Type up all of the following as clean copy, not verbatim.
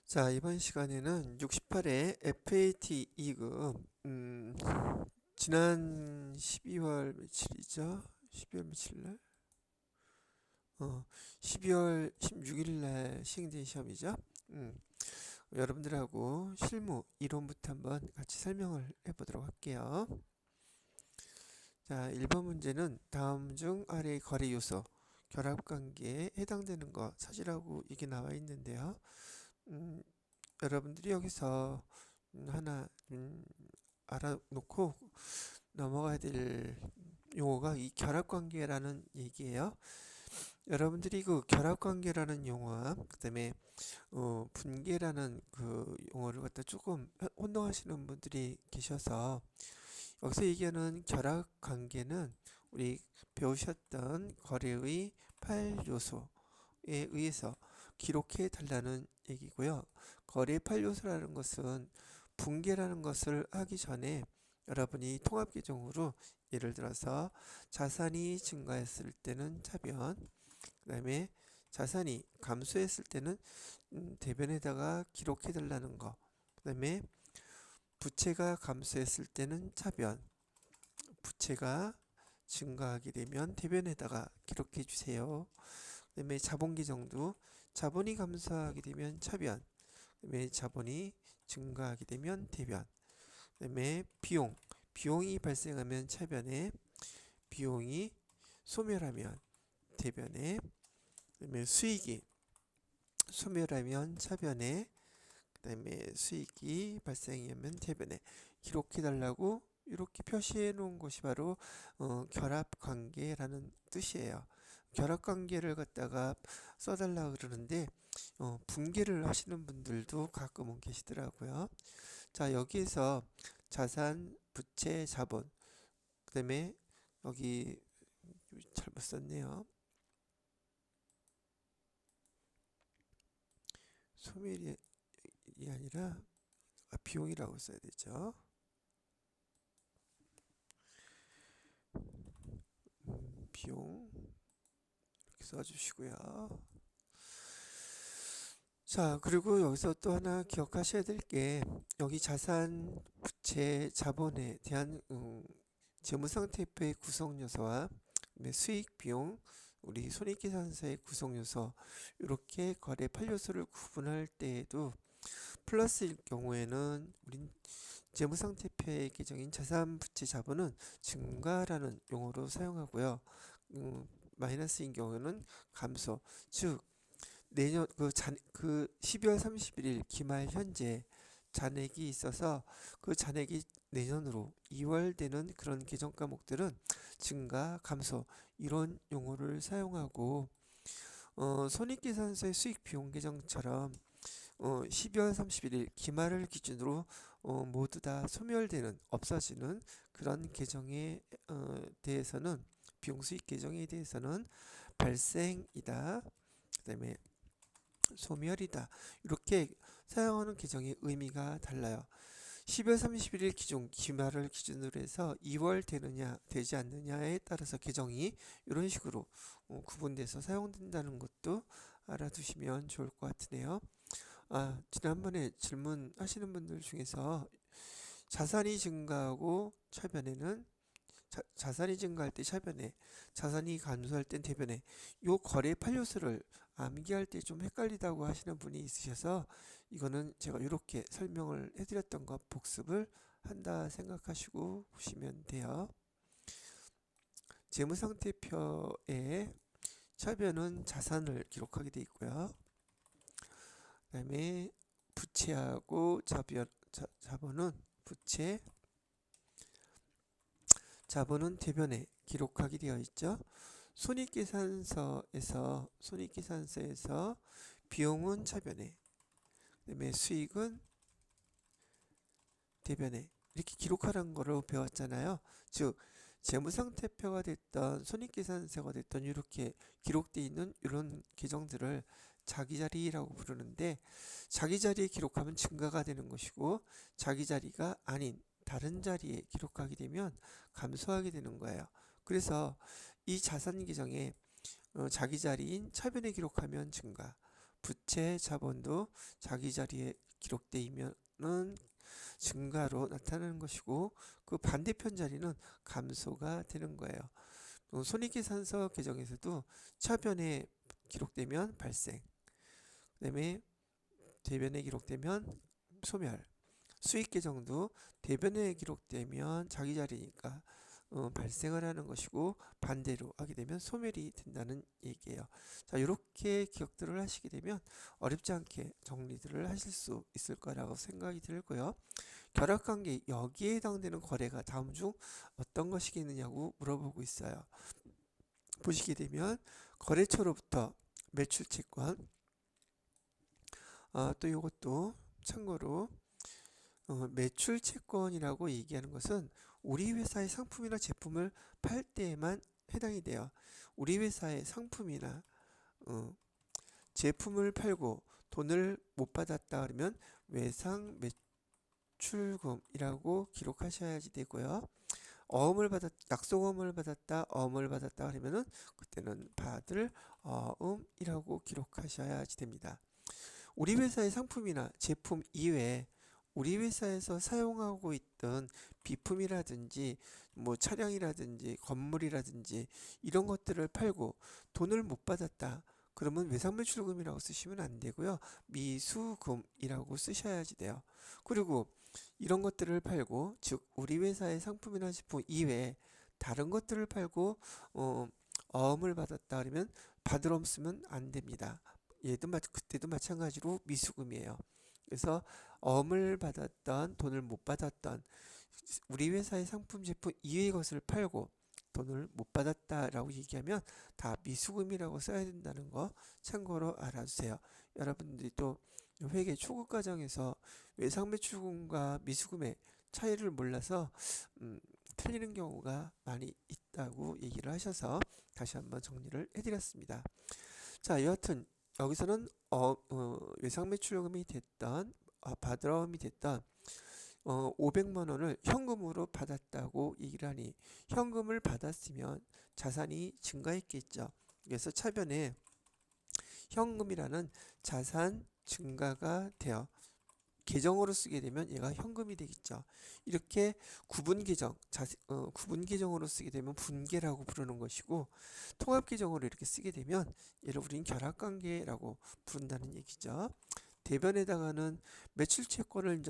자, 이번 시간에는 68회 FAT 2급, 지난 12월 며칠이죠? 12월 며칠날? 12월 16일날 시행된 시험이죠? 음, 여러분들하고 실무 이론부터 한번 같이 설명을 해보도록 할게요. 자, 1번 문제는 다음 중 아래의 거래 요소, 결합관계에 해당되는 거 찾으라고 이게 나와 있는데요. 여러분들이 여기서 하나 알아놓고 넘어가야 될 용어가 이 결합관계라는 얘기예요. 여러분들이 그 결합관계라는 용어와 그다음에 분계라는 그 용어를 갖다 조금 혼동하시는 분들이 계셔서 여기서 얘기하는 결합관계는 우리 배우셨던 거래의 8요소에 의해서 기록해 달라는 얘기고요. 거래 8요소라는 것은 분계라는 것을 하기 전에 여러분이 통합 계정으로 예를 들어서 자산이 증가했을 때는 차변, 그 다음에 자산이 감소했을 때는 대변에다가 기록해 달라는 거, 그 다음에 부채가 감소했을 때는 차변, 부채가 증가하게 되면 대변에다가 기록해 주세요. 그 다음에 자본 계정도 자본이 감소하게 되면 차변, 그 다음에 자본이 증가하게 되면 대변, 그 다음에 비용이 발생하면 차변에, 비용이 소멸하면 대변에, 그 다음에 수익이 소멸하면 차변에, 그 다음에 수익이 발생하면 대변에 기록해 달라고 이렇게 표시해 놓은 것이 바로 결합관계라는 뜻이에요. 결합관계를 갖다가 써달라 그러는데 분계를 하시는 분들도 가끔은 계시더라고요. 자, 여기에서 자산, 부채, 자본, 그 다음에 여기 잘못 썼네요. 소멸이 아니라 비용이라고 써야 되죠. 비용 이렇게 써주시고요. 자, 그리고 여기서 또 하나 기억하셔야 될 게 여기 자산, 부채, 자본에 대한 재무상태표의 구성요소와 수익, 비용, 우리 손익계산서의 구성요소 이렇게 거래 8요소를 구분할 때에도 플러스일 경우에는 우린 재무상태표의 계정인 자산, 부채, 자본은 증가라는 용어로 사용하고요. 마이너스인 경우에는 감소, 즉 내년 그 12월 31일 기말 현재 잔액이 있어서 그 잔액이 내년으로 2월 되는 그런 계정 과목들은 증가, 감소 이런 용어를 사용하고 손익계산서의 수익 비용 계정처럼 12월 31일 기말을 기준으로 모두 다 소멸되는 없어지는 그런 계정에 대해서는 비용 수익 계정에 대해서는 발생이다. 그다음에 소멸이다. 이렇게 사용하는 계정의 의미가 달라요. 12월 31일 기준 기말을 기준으로 해서 2월 되느냐 되지 않느냐에 따라서 계정이 이런 식으로 구분돼서 사용된다는 것도 알아두시면 좋을 것 같으네요. 지난번에 질문하시는 분들 중에서 자산이 증가하고 차변에는 자산이 증가할 때 차변에, 자산이 감소할 땐 대변에 요 거래 8요소를 암기할 때 좀 헷갈리다고 하시는 분이 있으셔서 이거는 제가 이렇게 설명을 해드렸던 것 복습을 한다 생각하시고 보시면 돼요. 재무상태표에 차변은 자산을 기록하게 되어 있고요. 그 다음에 부채하고 자본은 부채, 자본은 대변에 기록하게 되어 있죠. 손익계산서에서 비용은 차변에, 그다음에 수익은 대변에 이렇게 기록하라는 거로 배웠잖아요. 즉 재무상태표가 됐던 손익계산서가 됐던 이렇게 기록되어 있는 이런 계정들을 자기 자리라고 부르는데 자기 자리에 기록하면 증가가 되는 것이고 자기 자리가 아닌 다른 자리에 기록하게 되면 감소하게 되는 거예요. 그래서 이 자산 계정에 자기 자리인 차변에 기록하면 증가, 부채 자본도 자기 자리에 기록돼 있면은 증가로 나타나는 것이고 그 반대편 자리는 감소가 되는 거예요. 손익계산서 계정에서도 차변에 기록되면 발생, 그다음에 대변에 기록되면 소멸, 수익 계정도 대변에 기록되면 자기 자리니까 발생을 하는 것이고 반대로 하게 되면 소멸이 된다는 얘기예요. 자, 이렇게 기억들을 하시게 되면 어렵지 않게 정리들을 하실 수 있을 거라고 생각이 들고요. 결합관계 여기에 해당되는 거래가 다음 중 어떤 것이겠느냐고 물어보고 있어요. 보시게 되면 거래처로부터 매출채권, 또 이것도 참고로 매출채권이라고 얘기하는 것은 우리 회사의 상품이나 제품을 팔 때에만 해당이 돼요. 우리 회사의 상품이나 제품을 팔고 돈을 못 받았다 그러면 외상 매출금이라고 기록하셔야지 되고요. 약속어음을 받았다, 어음을 받았다 그러면은 그때는 받을 어음이라고 기록하셔야지 됩니다. 우리 회사의 상품이나 제품 이외에 우리 회사에서 사용하고 있던 비품이라든지 뭐 차량이라든지 건물이라든지 이런 것들을 팔고 돈을 못 받았다. 그러면 외상매출금이라고 쓰시면 안 되고요. 미수금이라고 쓰셔야지 돼요. 그리고 이런 것들을 팔고, 즉 우리 회사의 상품이나 제품 이외에 다른 것들을 팔고 어음을 받았다 그러면 받을 어음 쓰면 안 됩니다. 그때도 마찬가지로 미수금이에요. 그래서 어음을 받았던, 돈을 못 받았던 우리 회사의 상품 제품 이외의 것을 팔고 돈을 못 받았다라고 얘기하면 다 미수금이라고 써야 된다는 거 참고로 알아주세요. 여러분들이 또 회계 초급 과정에서 외상매출금과 미수금의 차이를 몰라서 틀리는 경우가 많이 있다고 얘기를 하셔서 다시 한번 정리를 해드렸습니다. 자, 여하튼 여기서는 외상매출금이 됐던 받으러움이 됐던 500만 원을 현금으로 받았다고 얘기를 하니 현금을 받았으면 자산이 증가했겠죠. 그래서 차변에 현금이라는 자산 증가가 되어 계정으로 쓰게 되면 얘가 현금이 되겠죠. 이렇게 구분 계정으로 쓰게 되면 분계라고 부르는 것이고 통합 계정으로 이렇게 쓰게 되면 얘를 우리는 결합관계라고 부른다는 얘기죠. 대변에다가는 매출채권을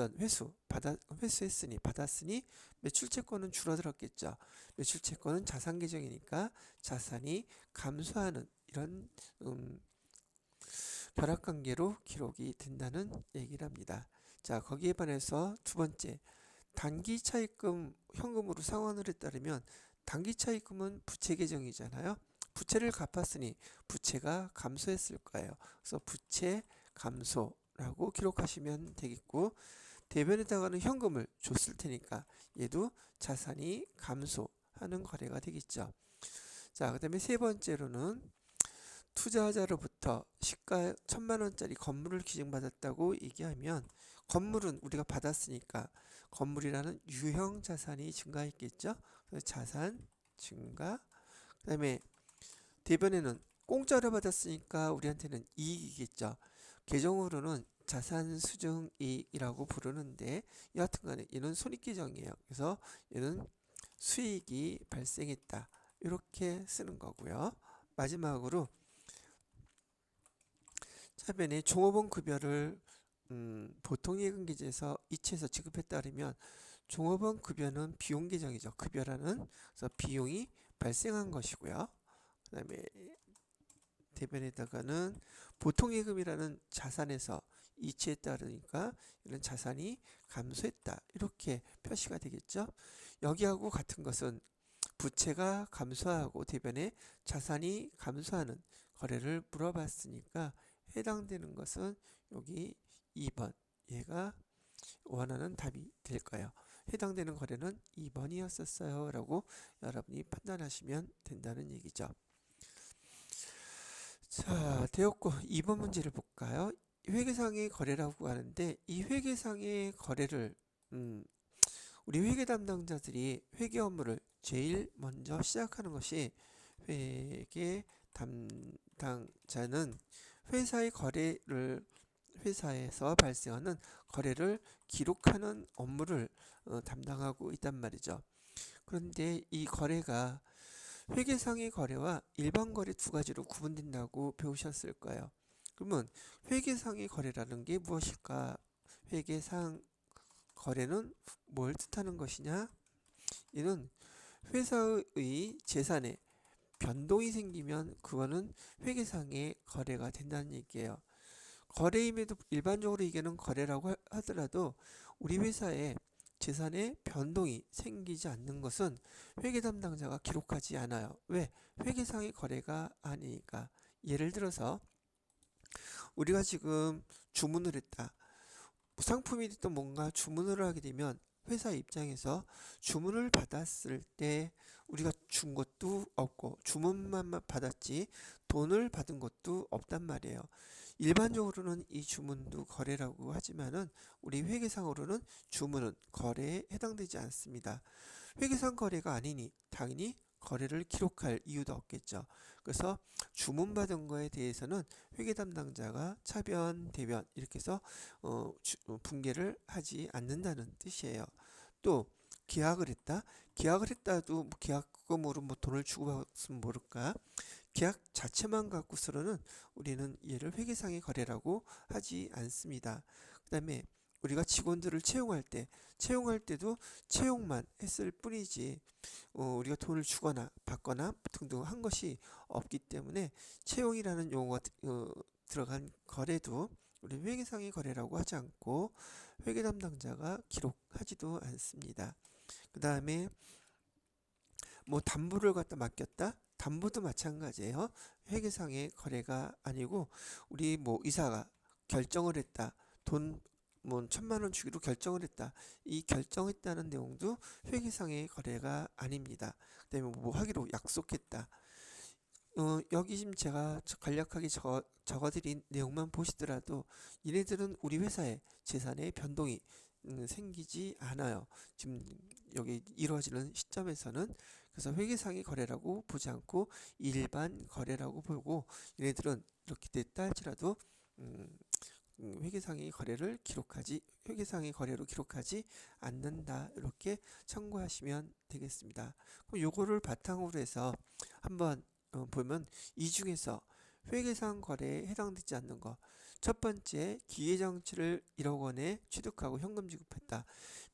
회수했으니 받았으니 매출채권은 줄어들었겠죠. 매출채권은 자산 계정이니까 자산이 감소하는 이런 결합관계로 기록이 된다는 얘기를 합니다. 자, 거기에 반해서 두 번째, 단기 차입금 현금으로 상환을 했다면 단기 차입금은 부채 계정이잖아요. 부채를 갚았으니 부채가 감소했을 거예요. 그래서 부채 감소라고 기록하시면 되겠고, 대변에다가는 현금을 줬을 테니까 얘도 자산이 감소하는 거래가 되겠죠. 자, 그 다음에 세 번째로는 투자자로부터 시가 1000만 원짜리 건물을 기증받았다고 얘기하면 건물은 우리가 받았으니까 건물이라는 유형 자산이 증가했겠죠. 그래서 자산 증가. 그 다음에 대변에는 공짜로 받았으니까 우리한테는 이익이겠죠. 계정으로는 자산 수증 이익이라고 부르는데 여하튼간에 얘는 손익계정이에요. 그래서 얘는 수익이 발생했다 이렇게 쓰는 거고요. 마지막으로 차변에 종업원 급여를 보통예금 계좌에서 이체해서 지급했다 그러면 종업원 급여는 비용 계정이죠. 급여라는 그래서 비용이 발생한 것이고요. 그 다음에 대변에다가는 보통예금이라는 자산에서 이체했다 그러니까 이런 자산이 감소했다 이렇게 표시가 되겠죠. 여기하고 같은 것은 부채가 감소하고 대변에 자산이 감소하는 거래를 물어봤으니까 해당되는 것은 여기 2번 얘가 원하는 답이 될 거예요. 해당되는 거래는 2번이었었어요 라고 여러분이 판단하시면 된다는 얘기죠. 자, 되었고 2번 문제를 볼까요? 회계상의 거래라고 하는데 이 회계상의 거래를 우리 회계 담당자들이 회계 업무를 제일 먼저 시작하는 것이 회계 담당자는 회사의 거래를 회사에서 발생하는 거래를 기록하는 업무를 담당하고 있단 말이죠. 그런데 이 거래가 회계상의 거래와 일반 거래 두 가지로 구분된다고 배우셨을 거예요. 그러면 회계상의 거래라는 게 무엇일까? 회계상 거래는 뭘 뜻하는 것이냐? 이는 회사의 재산에 변동이 생기면 그거는 회계상의 거래가 된다는 얘기예요. 거래임에도 일반적으로 이게는 거래라고 하더라도 우리 회사에 재산에 변동이 생기지 않는 것은 회계 담당자가 기록하지 않아요. 왜? 회계상의 거래가 아니니까. 예를 들어서 우리가 지금 주문을 했다. 상품이 됐든 뭔가 주문을 하게 되면 회사 입장에서 주문을 받았을 때 우리가 준 것도 없고 주문만 받았지 돈을 받은 것도 없단 말이에요. 일반적으로는 이 주문도 거래라고 하지만은 우리 회계상으로는 주문은 거래에 해당되지 않습니다. 회계상 거래가 아니니 당연히 거래를 기록할 이유도 없겠죠. 그래서 주문받은 거에 대해서는 회계 담당자가 차변, 대변 이렇게 해서 분개를 하지 않는다는 뜻이에요. 또 계약을 했다. 계약을 했다도 뭐 계약금으로 뭐 돈을 주고 받으면 모를까? 계약 자체만 갖고서는 우리는 얘를 회계상의 거래라고 하지 않습니다. 그 다음에 우리가 직원들을 채용할 때도 채용만 했을 뿐이지 우리가 돈을 주거나 받거나 등등 한 것이 없기 때문에 채용이라는 용어가 들어간 거래도 우리 회계상의 거래라고 하지 않고 회계 담당자가 기록하지도 않습니다. 그 다음에 뭐 담보를 갖다 맡겼다? 담보도 마찬가지예요. 회계상의 거래가 아니고 우리 뭐 의사가 결정을 했다. 돈 뭐 1,000만 원 주기로 결정을 했다. 이 결정했다는 내용도 회계상의 거래가 아닙니다. 그다음에 뭐 하기로 약속했다. 여기 지금 제가 간략하게 적어드린 내용만 보시더라도 얘네들은 우리 회사의 재산에 변동이 생기지 않아요. 지금 여기 이루어지는 시점에서는 그래서 회계상의 거래라고 보지 않고 일반 거래라고 보고 얘네들은 이렇게 됐다 할지라도 회계상의 거래로 기록하지 않는다. 이렇게 참고하시면 되겠습니다. 그럼 요거를 바탕으로 해서 한번 보면 이 중에서 회계상 거래에 해당되지 않는 거. 첫 번째, 기계장치를 1억 원에 취득하고 현금 지급했다.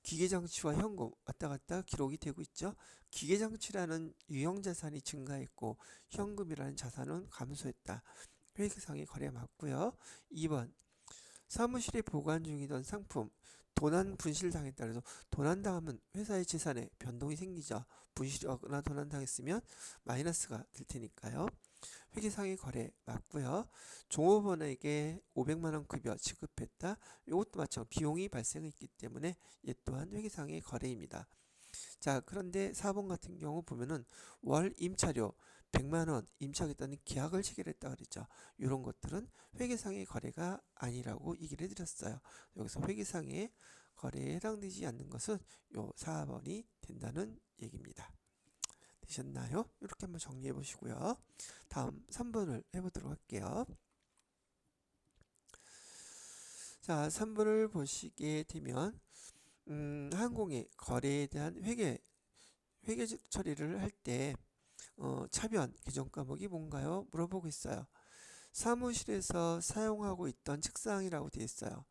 기계장치와 현금 왔다 갔다 기록이 되고 있죠. 기계장치라는 유형자산이 증가했고 현금이라는 자산은 감소했다. 회계상의 거래 맞고요. 2번, 사무실에 보관 중이던 상품 도난 분실당했다. 그래서 도난당하면 회사의 재산에 변동이 생기죠. 분실하거나 도난당했으면 마이너스가 될 테니까요. 회계상의 거래 맞고요. 종업원에게 500만 원 급여 지급했다. 이것도 마찬가지로 비용이 발생했기 때문에 얘 또한 회계상의 거래입니다. 자, 그런데 4번 같은 경우 보면은 월 임차료 100만 원 임차하겠다는 계약을 체결했다 그랬죠. 이런 것들은 회계상의 거래가 아니라고 얘기를 해드렸어요. 여기서 회계상의 거래에 해당되지 않는 것은 요 4번이 된다는 얘기입니다. 되셨나요? 이렇게 한번 정리해 보시고요. 다음 3번을 해보도록 할게요. 자, 3번을 보시게 되면 항공의 거래에 대한 회계 처리를 할 때 차변 개정 과목이 뭔가요? 물어보고 있어요. 사무실에서 사용하고 있던 책상이라고 되어 있어요.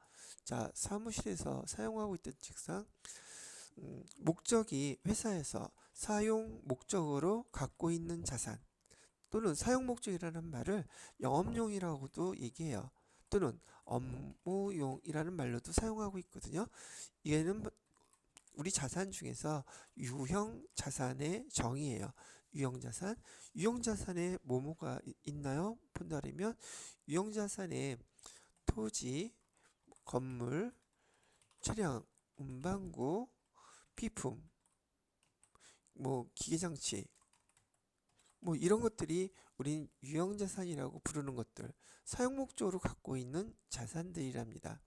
자, 사무실에서 사용하고 있던 책상, 목적이 회사에서 사용 목적으로 갖고 있는 자산 또는 사용 목적이라는 말을 영업용이라고도 얘기해요. 또는 업무용이라는 말로도 사용하고 있거든요. 얘는 우리 자산 중에서 유형 자산의 정의예요. 유형 자산. 유형 자산에 뭐뭐가 있나요? 본다면 유형 자산에 토지, 건물, 차량, 운반구, 비품, 뭐 기계장치, 뭐 이런 것들이 우린 유형 자산이라고 부르는 것들, 사용 목적으로 갖고 있는 자산들이랍니다.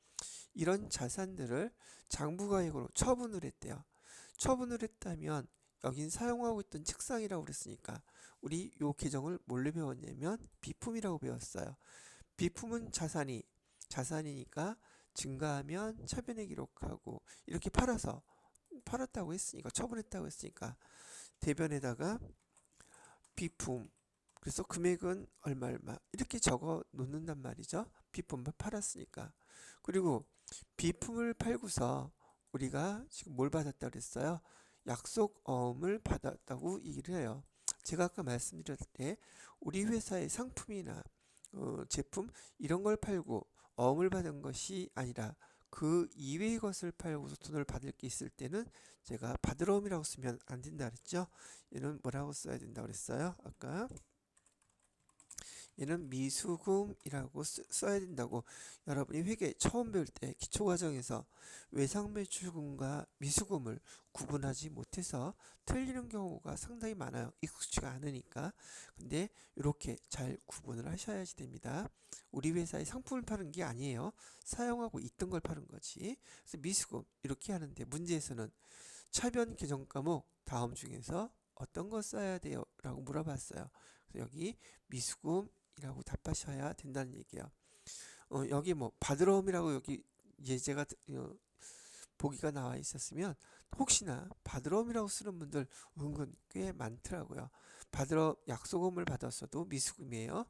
이런 자산들을 장부가액으로 처분을 했대요. 처분을 했다면 여긴 사용하고 있던 책상이라고 그랬으니까 우리 요 개정을 뭘로 배웠냐면 비품이라고 배웠어요. 비품은 자산이니까 증가하면 차변에 기록하고 이렇게 팔았다고 했으니까 처분했다고 했으니까 대변에다가 비품 그래서 금액은 얼마 이렇게 적어 놓는단 말이죠. 비품을 팔았으니까. 그리고 비품을 팔고서 우리가 지금 뭘 받았다 그랬어요? 약속어음을 받았다고 얘기를 해요. 제가 아까 말씀드렸을 때 우리 회사의 상품이나 제품 이런 걸 팔고 어음을 받은 것이 아니라 그 이외의 것을 팔고서 돈을 받을 게 있을 때는 제가 받으러옴이라고 쓰면 안 된다 그랬죠. 얘는 뭐라고 써야 된다 그랬어요? 아까 얘는 미수금이라고 써야 된다고 여러분이 회계 처음 배울 때 기초과정에서 외상매출금과 미수금을 구분하지 못해서 틀리는 경우가 상당히 많아요. 익숙치가 않으니까. 근데 이렇게 잘 구분을 하셔야지 됩니다. 우리 회사에 상품을 파는 게 아니에요. 사용하고 있던 걸 파는 거지. 그래서 미수금 이렇게 하는데 문제에서는 차변 개정 과목 다음 중에서 어떤 거 써야 돼요? 라고 물어봤어요. 그래서 여기 미수금이라고 답하셔야 된다는 얘기예요. 여기 뭐 받으러옴이라고 여기 예제가 보기가 나와 있었으면 혹시나 받으러옴이라고 쓰는 분들 은근 꽤 많더라고요. 약속음을 받았어도 미수금이에요.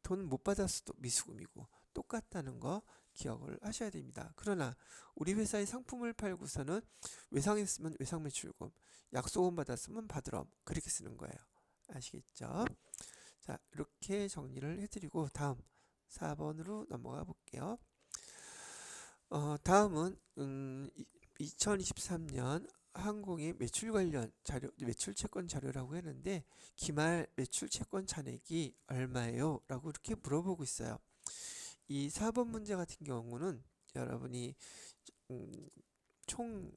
돈 못 받았어도 미수금이고 똑같다는 거 기억을 하셔야 됩니다. 그러나 우리 회사의 상품을 팔고서는 외상했으면 외상매출금, 약속음 받았으면 받으러옴 그렇게 쓰는 거예요. 아시겠죠? 자, 이렇게 정리를 해드리고 다음 4번으로 넘어가 볼게요. 다음은 2023년 항공의 매출 관련 자료, 매출 채권 자료라고 했는데 기말 매출 채권 잔액이 얼마예요? 라고 이렇게 물어보고 있어요. 이 4번 문제 같은 경우는 여러분이 총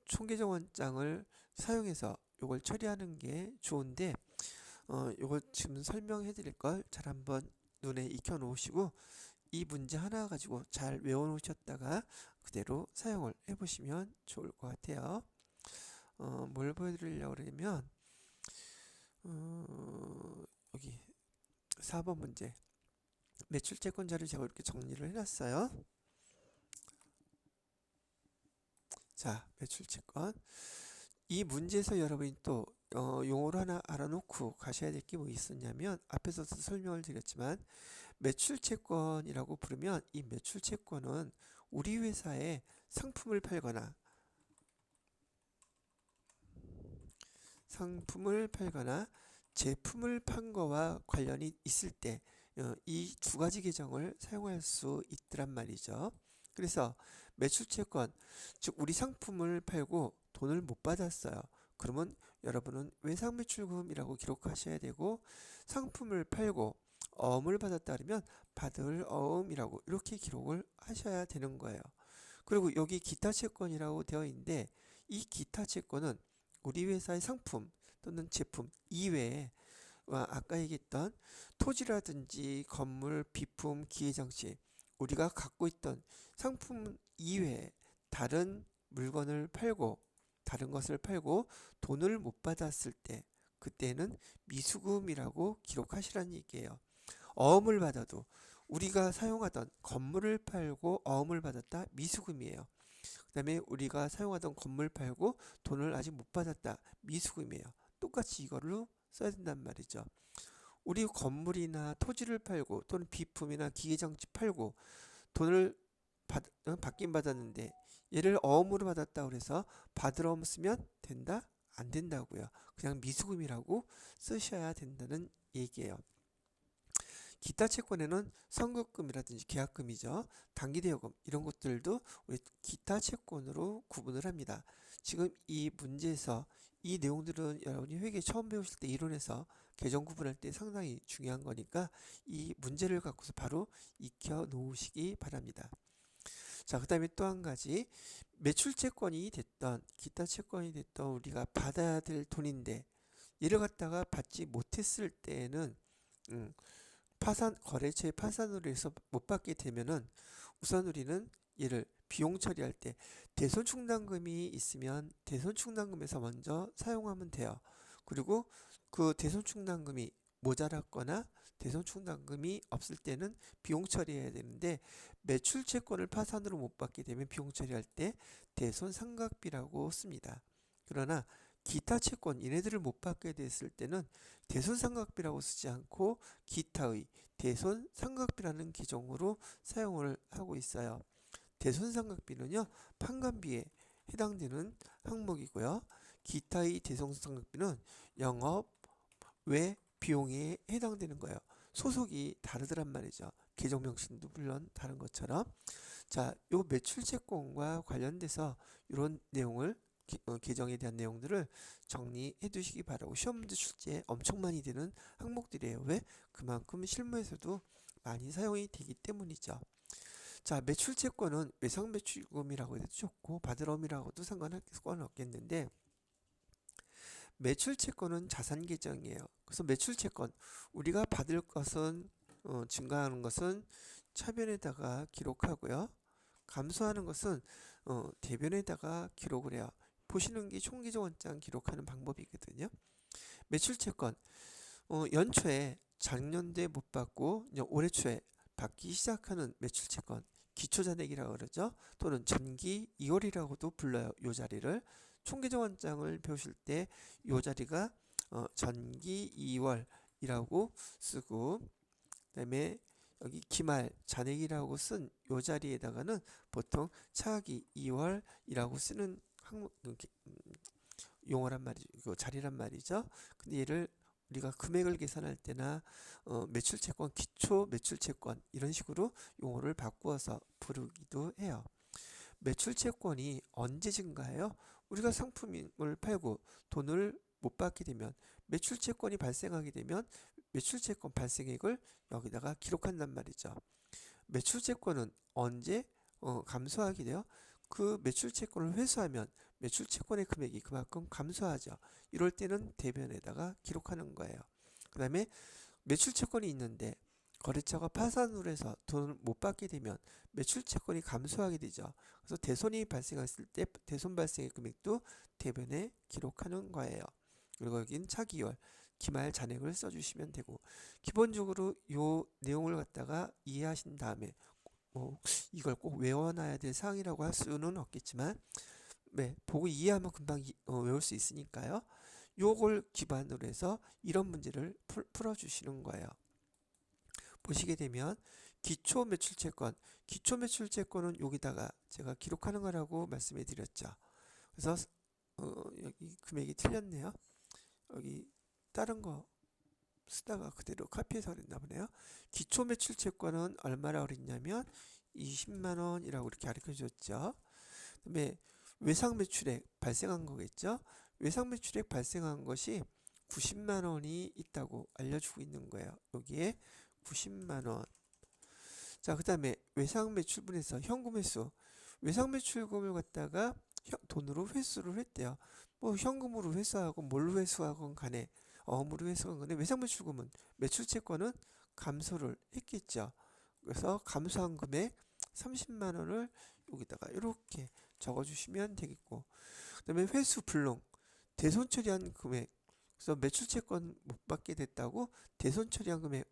총계정원장을 사용해서 이걸 처리하는 게 좋은데 이걸 지금 설명해 드릴 걸 잘 한번 눈에 익혀 놓으시고 이 문제 하나 가지고 잘 외워 놓으셨다가 그대로 사용을 해 보시면 좋을 것 같아요. 뭘 보여드리려고 그러냐면 여기 4번 문제 매출채권자를 제가 이렇게 정리를 해놨어요. 자, 매출채권 이 문제에서 여러분이 또 용어를 하나 알아놓고 가셔야 될 게 뭐 있었냐면 앞에서도 설명을 드렸지만 매출채권이라고 부르면 이 매출채권은 우리 회사에 상품을 팔거나 제품을 판 거와 관련이 있을 때 이 두 가지 계정을 사용할 수 있더란 말이죠. 그래서 매출채권, 즉 우리 상품을 팔고 돈을 못 받았어요. 그러면 여러분은 외상매출금이라고 기록하셔야 되고 상품을 팔고 어음을 받았다 그러면 받을 어음이라고 이렇게 기록을 하셔야 되는 거예요. 그리고 여기 기타 채권이라고 되어 있는데 이 기타 채권은 우리 회사의 상품 또는 제품 이외에 아까 얘기했던 토지라든지 건물, 비품, 기계장치 우리가 갖고 있던 상품 이외에 다른 물건을 팔고 다른 것을 팔고 돈을 못 받았을 때 그때는 미수금이라고 기록하시라는 얘기예요. 어음을 받아도 우리가 사용하던 건물을 팔고 어음을 받았다 미수금이에요. 그 다음에 우리가 사용하던 건물 팔고 돈을 아직 못 받았다 미수금이에요. 똑같이 이걸로 써야 된단 말이죠. 우리 건물이나 토지를 팔고 또는 비품이나 기계장치 팔고 돈을 받긴 받았는데 얘를 어음으로 받았다 그래서 받으러 쓰면 된다? 안 된다고요. 그냥 미수금이라고 쓰셔야 된다는 얘기예요. 기타 채권에는 선급금이라든지 계약금이죠. 단기대여금 이런 것들도 우리 기타 채권으로 구분을 합니다. 지금 이 문제에서 이 내용들은 여러분이 회계 처음 배우실 때 이론에서 계정 구분할 때 상당히 중요한 거니까 이 문제를 갖고서 바로 익혀 놓으시기 바랍니다. 자, 그 다음에 또 한 가지 매출 채권이 됐던 기타 채권이 됐던 우리가 받아야 될 돈인데 얘를 갖다가 받지 못했을 때에는 거래처의 파산으로 해서 못 받게 되면은 우선 우리는 얘를 비용 처리할 때 대손 충당금이 있으면 대손 충당금에서 먼저 사용하면 돼요. 그리고 그 대손 충당금이 모자랐거나 대손 충당금이 없을 때는 비용 처리해야 되는데, 매출 채권을 파산으로 못 받게 되면 비용 처리할 때 대손 상각비라고 씁니다. 그러나 기타 채권 얘네들을 못 받게 됐을 때는 대손 상각비라고 쓰지 않고 기타의 대손 상각비라는 기종으로 사용을 하고 있어요. 대손 상각비는요, 판관비에 해당되는 항목이고요. 기타의 대손 상각비는 영업 외 비용에 해당되는 거예요. 소속이 다르더란 말이죠. 계정 명칭도 물론 다른 것처럼. 자, 요 매출 채권과 관련돼서 이런 내용을 계정에 대한 내용들을 정리해 두시기 바라고. 시험 문제 출제에 엄청 많이 되는 항목들이에요. 왜? 그만큼 실무에서도 많이 사용이 되기 때문이죠. 자, 매출 채권은 외상 매출금이라고 해도 좋고 받으럼이라고도 상관은 없겠는데, 매출 채권은 자산 계정이에요. 그래서 매출 채권, 우리가 받을 것은 증가하는 것은 차변에다가 기록하고요. 감소하는 것은 대변에다가 기록을 해요. 보시는 게 총계정원장 기록하는 방법이거든요. 매출 채권, 연초에 작년도에 못 받고 올해 초에 받기 시작하는 매출 채권, 기초잔액이라고 그러죠. 또는 전기 2월이라고도 불러요. 이 자리를. 총계정원장을 배우실 때 이 자리가 전기 2월이라고 쓰고, 그다음에 여기 기말 잔액이라고 쓴 이 자리에다가는 보통 차기 2월이라고 쓰는 항목, 용어란 말이죠. 자리란 말이죠. 근데 얘를 우리가 금액을 계산할 때나 매출채권, 기초 매출채권 이런 식으로 용어를 바꾸어서 부르기도 해요. 매출채권이 언제 증가해요? 우리가 상품을 팔고 돈을 못 받게 되면, 매출채권이 발생하게 되면 매출채권 발생액을 여기다가 기록한단 말이죠. 매출채권은 언제 감소하게 돼요? 그 매출채권을 회수하면 매출채권의 금액이 그만큼 감소하죠. 이럴 때는 대변에다가 기록하는 거예요. 그 다음에 매출채권이 있는데 거래처가 파산을 해서 돈을 못 받게 되면 매출채권이 감소하게 되죠. 그래서 대손이 발생했을 때 대손 발생의 금액도 대변에 기록하는 거예요. 그리고 여기는 차기월, 기말 잔액을 써주시면 되고, 기본적으로 요 내용을 갖다가 이해하신 다음에 이걸 꼭 외워놔야 될 사항이라고 할 수는 없겠지만, 네, 보고 이해하면 금방 외울 수 있으니까요. 요걸 기반으로 해서 이런 문제를 풀어주시는 거예요. 보시게 되면 기초 매출채권, 기초 매출채권은 여기다가 제가 기록하는 거라고 말씀해 드렸죠. 그래서 여기 금액이 틀렸네요. 여기 다른 거 쓰다가 그대로 카피해서 그랬나 보네요. 기초 매출채권은 얼마라고 그랬냐면 20만 원이라고 이렇게 가르쳐 줬죠. 그다음에 외상 매출액 발생한 거겠죠. 외상 매출액 발생한 것이 90만 원이 있다고 알려주고 있는 거예요. 여기에 90만 원. 자, 그 다음에 외상 매출분에서 현금 회수. 외상 매출금을 갖다가 돈으로 회수를 했대요. 뭐 현금으로 회수하고 뭘로 회수하건 간에, 어음으로 회수하건 간에 외상 매출금은, 매출채권은 감소를 했겠죠. 그래서 감소한 금액 30만 원을 여기다가 이렇게 적어주시면 되겠고, 그 다음에 회수 불능, 대손 처리한 금액. 그래서 매출채권 못 받게 됐다고 대손 처리한 금액,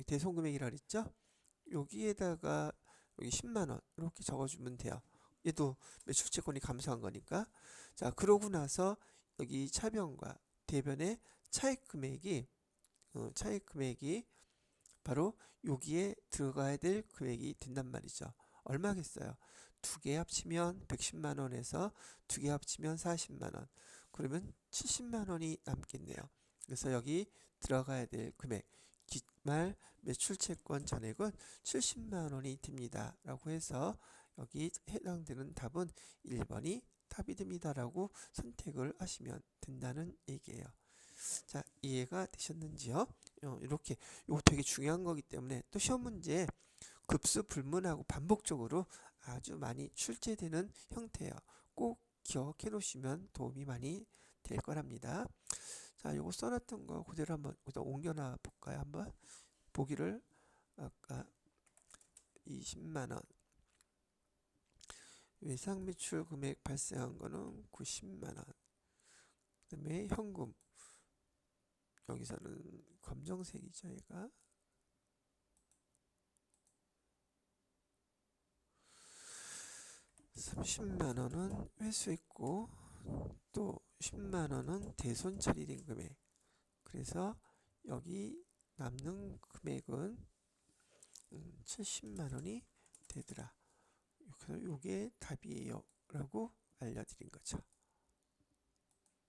대손 금액이라 그랬죠. 여기에다가 여기 10만 원 이렇게 적어주면 돼요. 얘도 매출채권이 감소한 거니까. 자, 그러고 나서 여기 차변과 대변의 차익 금액이 바로 여기에 들어가야 될 금액이 된단 말이죠. 얼마겠어요? 두 개 합치면 110만 원에서 두 개 합치면 40만 원. 그러면 70만 원이 남겠네요. 그래서 여기 들어가야 될 금액, 기말 매출채권 잔액은 70만 원이 됩니다. 라고 해서 여기 해당되는 답은 1번이 답이 됩니다. 라고 선택을 하시면 된다는 얘기예요. 자, 이해가 되셨는지요? 이렇게, 이거 되게 중요한 거기 때문에 또 시험 문제에 급수 불문하고 반복적으로 아주 많이 출제되는 형태예요. 꼭 기억해 놓으시면 도움이 많이 될 거랍니다. 자, 요거 써놨던 거 그대로 한번 여기다 옮겨놔 볼까요? 한번 보기를. 아까 20만원 외상 매출 금액 발생한 거는 90만원. 그 다음에 현금 여기서는 검정색이죠, 얘가. $30만원은 회수했고 또 10만원은 대손 처리된 금액. 그래서 여기 남는 금액은 70만원이 되더라. 그래서 요게 답이에요 라고 알려드린 거죠.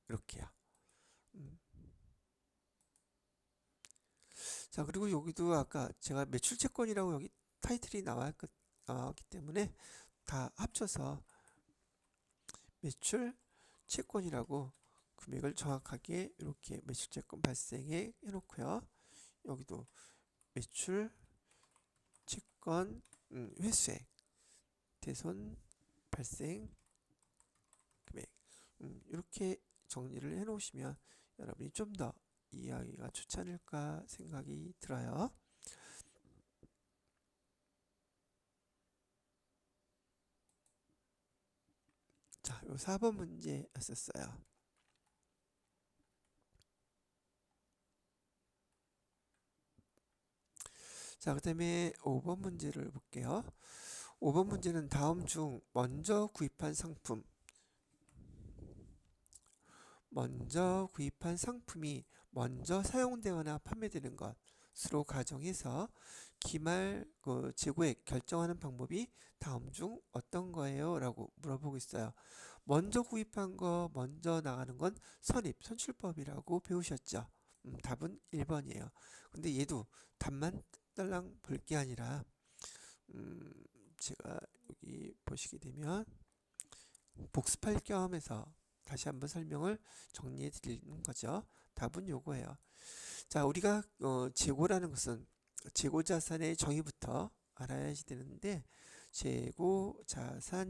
이렇게요. 자, 그리고 여기도 아까 제가 매출채권이라고 여기 타이틀이 나왔기 때문에 다 합쳐서 매출 채권이라고 금액을 정확하게 이렇게 매출채권 발생에 해놓고요. 여기도 매출 채권 회수액 대손 발생 금액 이렇게 정리를 해 놓으시면 여러분이 좀 더 이해하기가 좋지 않을까 생각이 들어요. 자, 요 4번 문제였었어요. 자, 그 다음에 5번 문제를 볼게요. 5번 문제는 다음 중 먼저 구입한 상품이 먼저 사용되거나 판매되는 것으로 가정해서 기말 재고액 결정하는 방법이 다음 중 어떤 거예요? 라고 물어보고 있어요. 먼저 구입한 거, 먼저 나가는 건 선출법이라고 배우셨죠? 답은 1번이에요. 근데 얘도 답만 딸랑 볼 게 아니라 제가 여기 보시게 되면 복습할 겸 해서 다시 한번 설명을 정리해 드리는 거죠. 답은 요거예요. 자, 우리가 재고라는 것은 재고자산의 정의부터 알아야 되는데, 재고자산이란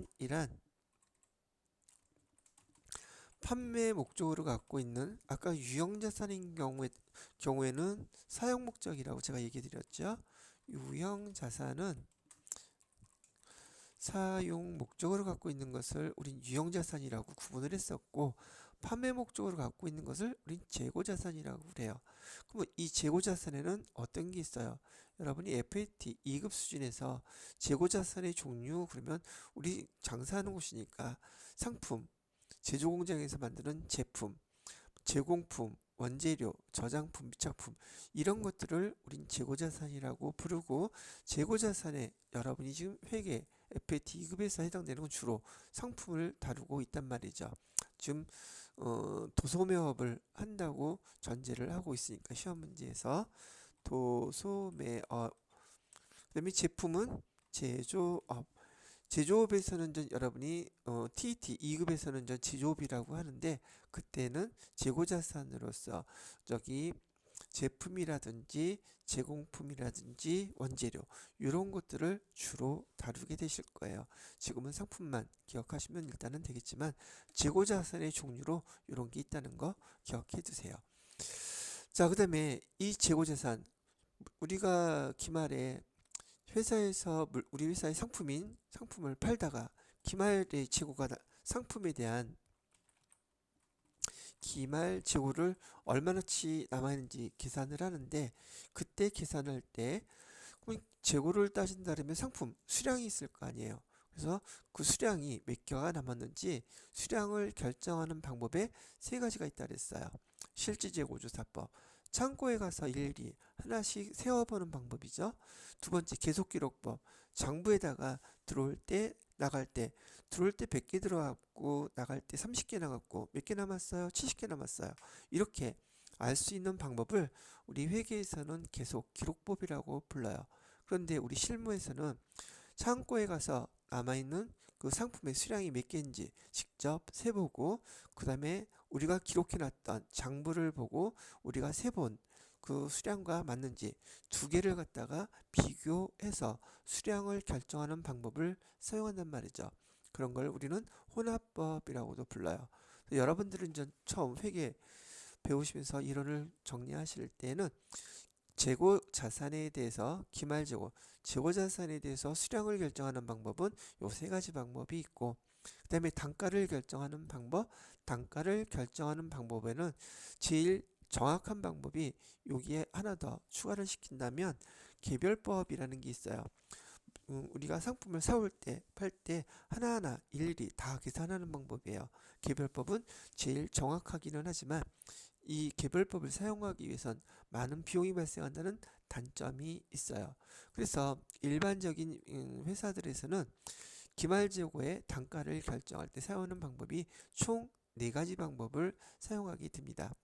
판매 목적으로 갖고 있는, 아까 유형자산인 경우에는 사용 목적이라고 제가 얘기 드렸죠. 유형자산은 사용 목적으로 갖고 있는 것을 우린 유형자산이라고 구분을 했었고, 판매 목적으로 갖고 있는 것을 우린 재고자산이라고 그래요. 그럼 이 재고자산에는 어떤 게 있어요? 여러분이 FAT 2급 수준에서 재고자산의 종류 그러면 우리 장사하는 곳이니까 상품, 제조공장에서 만드는 제품, 제공품, 원재료, 저장품, 미착품 이런 것들을 우린 재고자산이라고 부르고, 재고자산에 여러분이 지금 회계 FAT 2급에서 해당되는 건 주로 상품을 다루고 있단 말이죠. 지금 도소매업을 한다고 전제를 하고 있으니까 시험 문제에서 도소매업. 그다음에 제품은 제조업. 제조업에서는 여러분이 TET 2급에서는 제조업이라고 하는데, 그때는 재고자산으로서 저기 제품이라든지 제공품이라든지 원재료 이런 것들을 주로 다루게 되실 거예요. 지금은 상품만 기억하시면 일단은 되겠지만 재고자산의 종류로 이런 게 있다는 거 기억해 두세요. 자, 그 다음에 이 재고자산, 우리가 기말에 회사에서 우리 회사의 상품을 팔다가 기말의 재고가 상품에 대한 기말 재고를 얼마나치 남아있는지 계산을 하는데, 그때 계산할 때 재고를 따진다면 상품 수량이 있을 거 아니에요. 그래서 그 수량이 몇 개가 남았는지 수량을 결정하는 방법에 세 가지가 있다 그랬어요. 실질재고조사법, 창고에 가서 일일이 하나씩 세어보는 방법이죠. 두 번째, 계속기록법, 장부에다가 들어올 때 나갈 때, 들어올 때 100개 들어갔고 나갈 때 30개 나갔고 몇 개 남았어요? 70개 남았어요. 이렇게 알 수 있는 방법을 우리 회계에서는 계속 기록법이라고 불러요. 그런데 우리 실무에서는 창고에 가서 남아있는 그 상품의 수량이 몇 개인지 직접 세보고, 그 다음에 우리가 기록해놨던 장부를 보고 우리가 세본 그 수량과 맞는지 두 개를 갖다가 비교해서 수량을 결정하는 방법을 사용한단 말이죠. 그런 걸 우리는 혼합법이라고도 불러요. 여러분들은 처음 회계 배우시면서 이론을 정리하실 때는 재고 자산에 대해서 기말 재고 자산에 대해서 수량을 결정하는 방법은 요 세 가지 방법이 있고, 그 다음에 단가를 결정하는 방법에는 제일 정확한 방법이 여기에 하나 더 추가를 시킨다면 개별법이라는 게 있어요. 우리가 상품을 사올 때, 팔 때 하나하나 일일이 다 계산하는 방법이에요. 개별법은 제일 정확하기는 하지만 이 개별법을 사용하기 위해선 많은 비용이 발생한다는 단점이 있어요. 그래서 일반적인 회사들에서는 기말재고의 단가를 결정할 때 사용하는 방법이 총 4가지 방법을 사용하게 됩니다.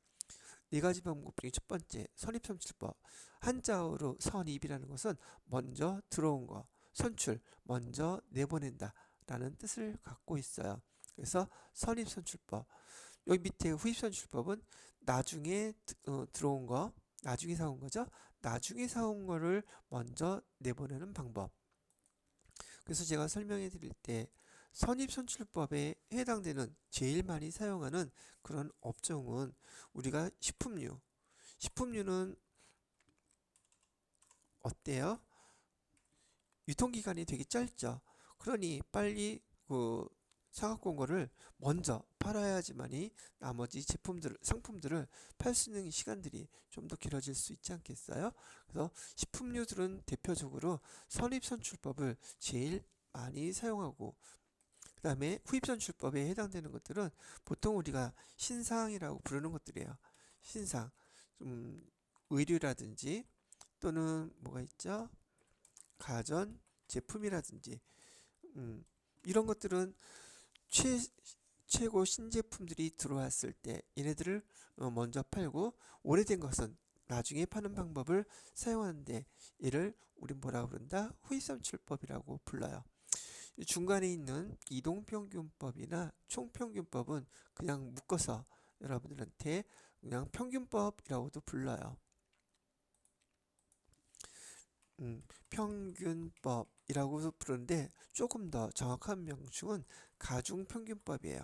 4가지 방법 중에 첫 번째, 선입선출법. 한자어로 선입이라는 것은 먼저 들어온 거, 선출, 먼저 내보낸다 라는 뜻을 갖고 있어요. 그래서 선입선출법. 여기 밑에 후입선출법은 나중에 들어온 거, 나중에 사온 거죠. 나중에 사온 거를 먼저 내보내는 방법. 그래서 제가 설명해 드릴 때 선입선출법에 해당되는 제일 많이 사용하는 그런 업종은 우리가 식품류. 식품류는 어때요? 유통기간이 되게 짧죠. 그러니 빨리 사갖고 온 거를 먼저 팔아야지만이 나머지 상품들을 팔 수 있는 시간들이 좀 더 길어질 수 있지 않겠어요? 그래서 식품류들은 대표적으로 선입선출법을 제일 많이 사용하고, 그 다음에 후입선출법에 해당되는 것들은 보통 우리가 신상이라고 부르는 것들이에요. 신상, 의류라든지 또는 뭐가 있죠? 가전 제품이라든지 이런 것들은 최고 신제품들이 들어왔을 때 얘네들을 먼저 팔고, 오래된 것은 나중에 파는 방법을 사용하는데 얘를 우리 뭐라고 부른다? 후입선출법이라고 불러요. 중간에 있는 이동평균법이나 총평균법은 그냥 묶어서 여러분들한테 그냥 평균법이라고도 불러요. 평균법이라고 부르는데 조금 더 정확한 명칭은 가중평균법이에요.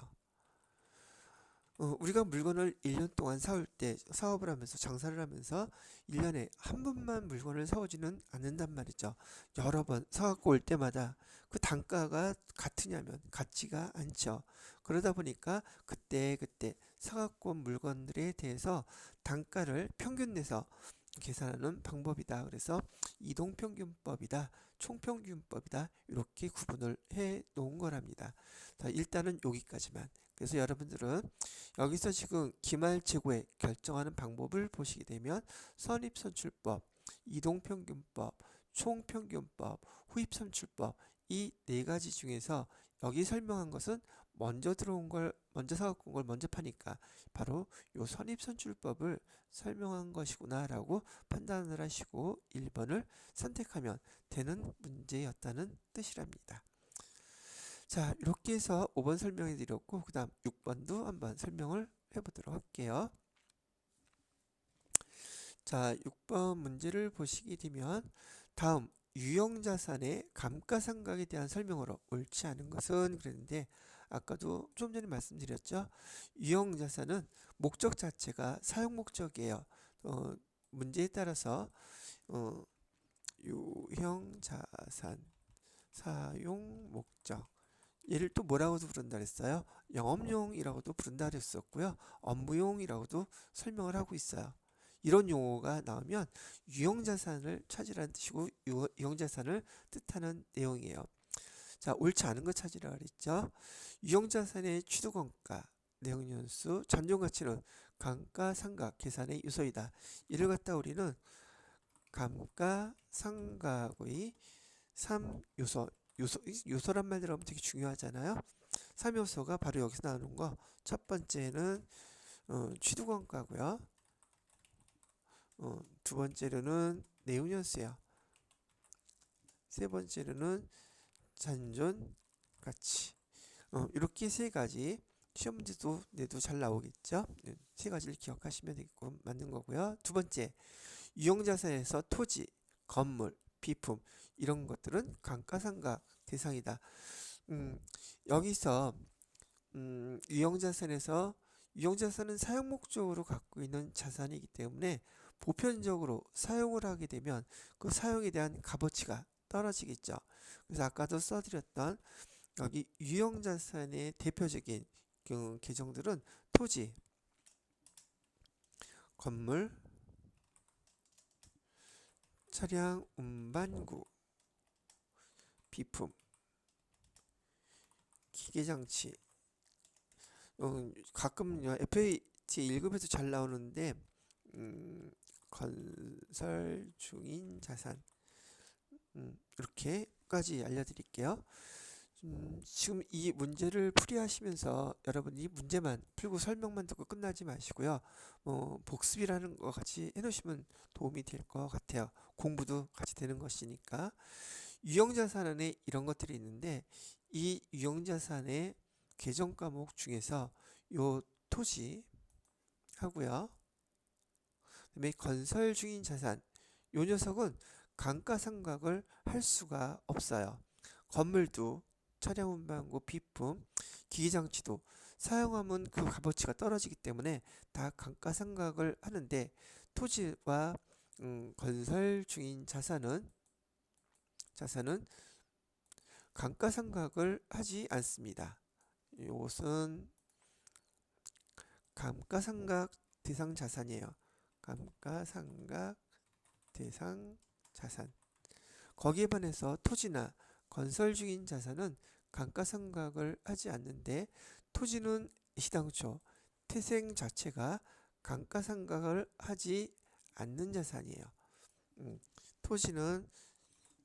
우리가 물건을 1년 동안 사올 때, 사업을 하면서 장사를 하면서 1년에 한 번만 물건을 사오지는 않는단 말이죠. 여러 번 사갖고 올 때마다 그 단가가 같으냐면 같지가 않죠. 그러다 보니까 그때 사갖고 온 물건들에 대해서 단가를 평균 내서 계산하는 방법이다. 그래서 이동평균법이다, 총평균법이다, 이렇게 구분을 해 놓은 거랍니다. 자, 일단은 여기까지만. 그래서 여러분들은 여기서 지금 기말재고에 결정하는 방법을 보시게 되면 선입선출법, 이동평균법, 총평균법, 후입선출법, 이 4가지 중에서 여기 설명한 것은 먼저 들어온 걸, 먼저 사갖고 온 걸 먼저 파니까 바로 요 선입선출법을 설명한 것이구나 라고 판단을 하시고 1번을 선택하면 되는 문제였다는 뜻이랍니다. 자, 이렇게 해서 5번 설명해 드렸고, 그 다음 6번도 한번 설명을 해보도록 할게요. 자, 6번 문제를 보시게 되면 다음 유형자산의 감가상각에 대한 설명으로 옳지 않은 것은 그랬는데, 아까도 좀 전에 말씀드렸죠. 유형자산은 목적 자체가 사용목적이에요. 문제에 따라서 유형자산 사용목적, 얘를 또 뭐라고도 부른다 그랬어요? 영업용이라고도 부른다 그랬었고요. 업무용이라고도 설명을 하고 있어요. 이런 용어가 나오면 유형자산을 찾으라는 뜻이고 유형자산을 뜻하는 내용이에요. 자, 옳지 않은 거 찾으라 그랬죠. 유형자산의 취득원가, 내용연수, 잔존가치는 감가상각 계산의 요소이다. 이를 갖다 우리는 감가상각의 3요소, 요소란 말 들어보면 되게 중요하잖아요. 3요소가 바로 여기서 나오는 거. 첫 번째는 취득원가고요. 두 번째로는 내용연수예요. 세 번째로는 잔존가치. 이렇게 3가지 시험 문제도 내도 잘 나오겠죠. 3가지를 기억하시면 되겠고 맞는 거고요. 두 번째, 유형자산에서 토지, 건물, 비품 이런 것들은 감가상각 대상이다. 여기서 유형자산은 사용 목적으로 갖고 있는 자산이기 때문에 보편적으로 사용을 하게 되면 그 사용에 대한 값어치가 떨어지겠죠. 그래서 아까도 써드렸던 여기 유형자산의 대표적인 계정들은 토지, 건물, 차량, 운반구, 비품, 기계장치. 가끔 FAT 1급에서 잘 나오는데 건설 중인 자산, 이렇게까지 알려드릴게요. 지금 이 문제를 풀이하시면서 여러분이 문제만 풀고 설명만 듣고 끝나지 마시고요. 복습이라는 거 같이 해놓으시면 도움이 될 것 같아요. 공부도 같이 되는 것이니까. 유형자산안에 이런 것들이 있는데 이 유형자산의 개정 과목 중에서 요 토지 하고요. 그다음에 건설 중인 자산, 요 녀석은 감가상각을 할 수가 없어요. 건물도, 차량 운반구, 비품, 기기장치도 사용하면 그 값어치가 떨어지기 때문에 다 감가상각을 하는데 토지와 건설 중인 자산은 감가상각을 하지 않습니다. 이것은 감가상각 대상 자산이에요. 감가상각 대상 자산. 거기에 반해서 토지나 건설 중인 자산은 감가상각을 하지 않는데 토지는 시당초 태생 자체가 감가상각을 하지 않는 자산이에요. 토지는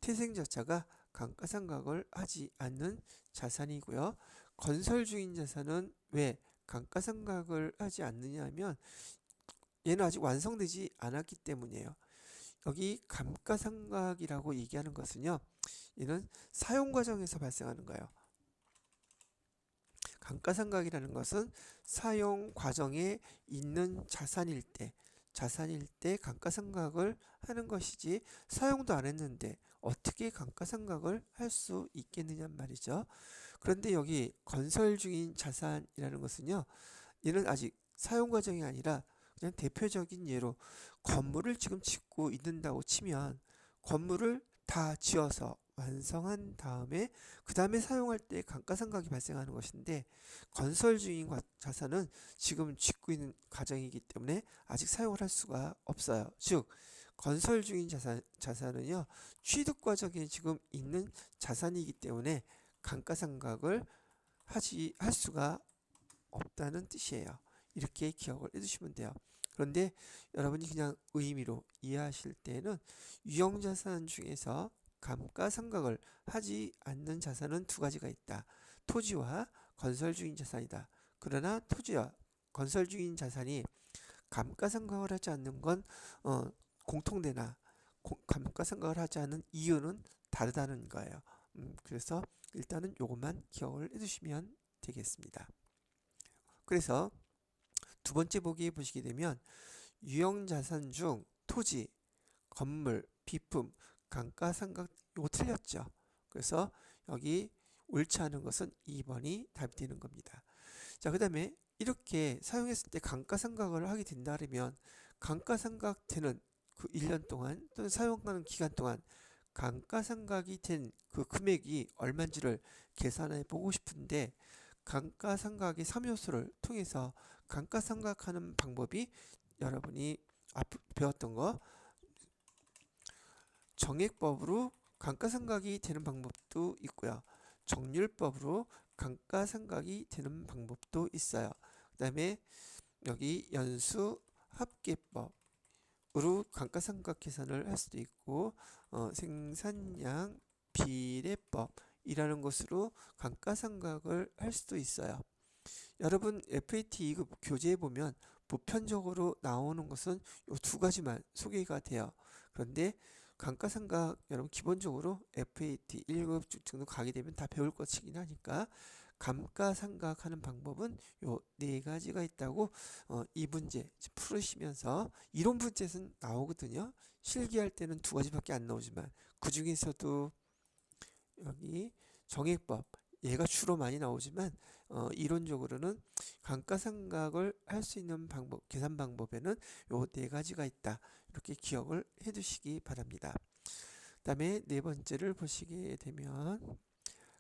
태생 자체가 감가상각을 하지 않는 자산이고요. 건설 중인 자산은 왜 감가상각을 하지 않느냐 하면 얘는 아직 완성되지 않았기 때문이에요. 여기 감가상각이라고 얘기하는 것은요, 얘는 사용 과정에서 발생하는 거예요. 감가상각이라는 것은 사용 과정에 있는 자산일 때 감가상각을 하는 것이지 사용도 안 했는데 어떻게 감가상각을 할 수 있겠느냐 말이죠. 그런데 여기 건설 중인 자산이라는 것은요, 얘는 아직 사용 과정이 아니라 그냥 대표적인 예로 건물을 지금 짓고 있는다고 치면 건물을 다 지어서 완성한 다음에 그 다음에 사용할 때 감가상각이 발생하는 것인데 건설 중인 자산은 지금 짓고 있는 과정이기 때문에 아직 사용을 할 수가 없어요. 즉 건설 중인 자산은요, 취득 과정에 지금 있는 자산이기 때문에 감가상각을 할 수가 없다는 뜻이에요. 이렇게 기억을 해두시면 돼요. 그런데 여러분이 그냥 의미로 이해하실 때는 유형자산 중에서 감가상각을 하지 않는 자산은 두 가지가 있다. 토지와 건설 중인 자산이다. 그러나 토지와 건설 중인 자산이 감가상각을 하지 않는 건 공통되나 감가상각을 하지 않는 이유는 다르다는 거예요. 그래서 일단은 요것만 기억을 해두시면 되겠습니다. 그래서 두 번째 보기에 보시게 되면 유형자산 중 토지, 건물, 비품, 감가상각 요거 틀렸죠. 그래서 여기 옳지 않은 것은 2번이 답이 되는 겁니다. 자, 그 다음에 이렇게 사용했을 때 감가상각을 하게 된다면 감가상각되는 그 1년 동안 또는 사용하는 기간 동안 감가상각이 된 그 금액이 얼마인지를 계산해 보고 싶은데 감가상각의 3요소를 통해서 감가상각하는 방법이 여러분이 배웠던 거 정액법으로 감가상각이 되는 방법도 있고요. 정률법으로 감가상각이 되는 방법도 있어요. 그 다음에 여기 연수합계법으로 감가상각 계산을 할 수도 있고 생산량 비례법이라는 것으로 감가상각을 할 수도 있어요. 여러분 FAT 2급 교재에 보면 보편적으로 나오는 것은 이 두 가지만 소개가 돼요. 그런데 감가상각 여러분 기본적으로 FAT 1급 등록 가게 되면 다 배울 것이긴 하니까 감가상각하는 방법은 요 네 가지가 있다고 이 문제 풀으시면서 이론 문제에서는 나오거든요. 실기할 때는 두 가지밖에 안 나오지만 그 중에서도 여기 정액법 얘가 주로 많이 나오지만 이론적으로는 감가상각을 할 수 있는 방법, 계산 방법에는 요 네 가지가 있다. 이렇게 기억을 해 두시기 바랍니다. 그 다음에 네 번째를 보시게 되면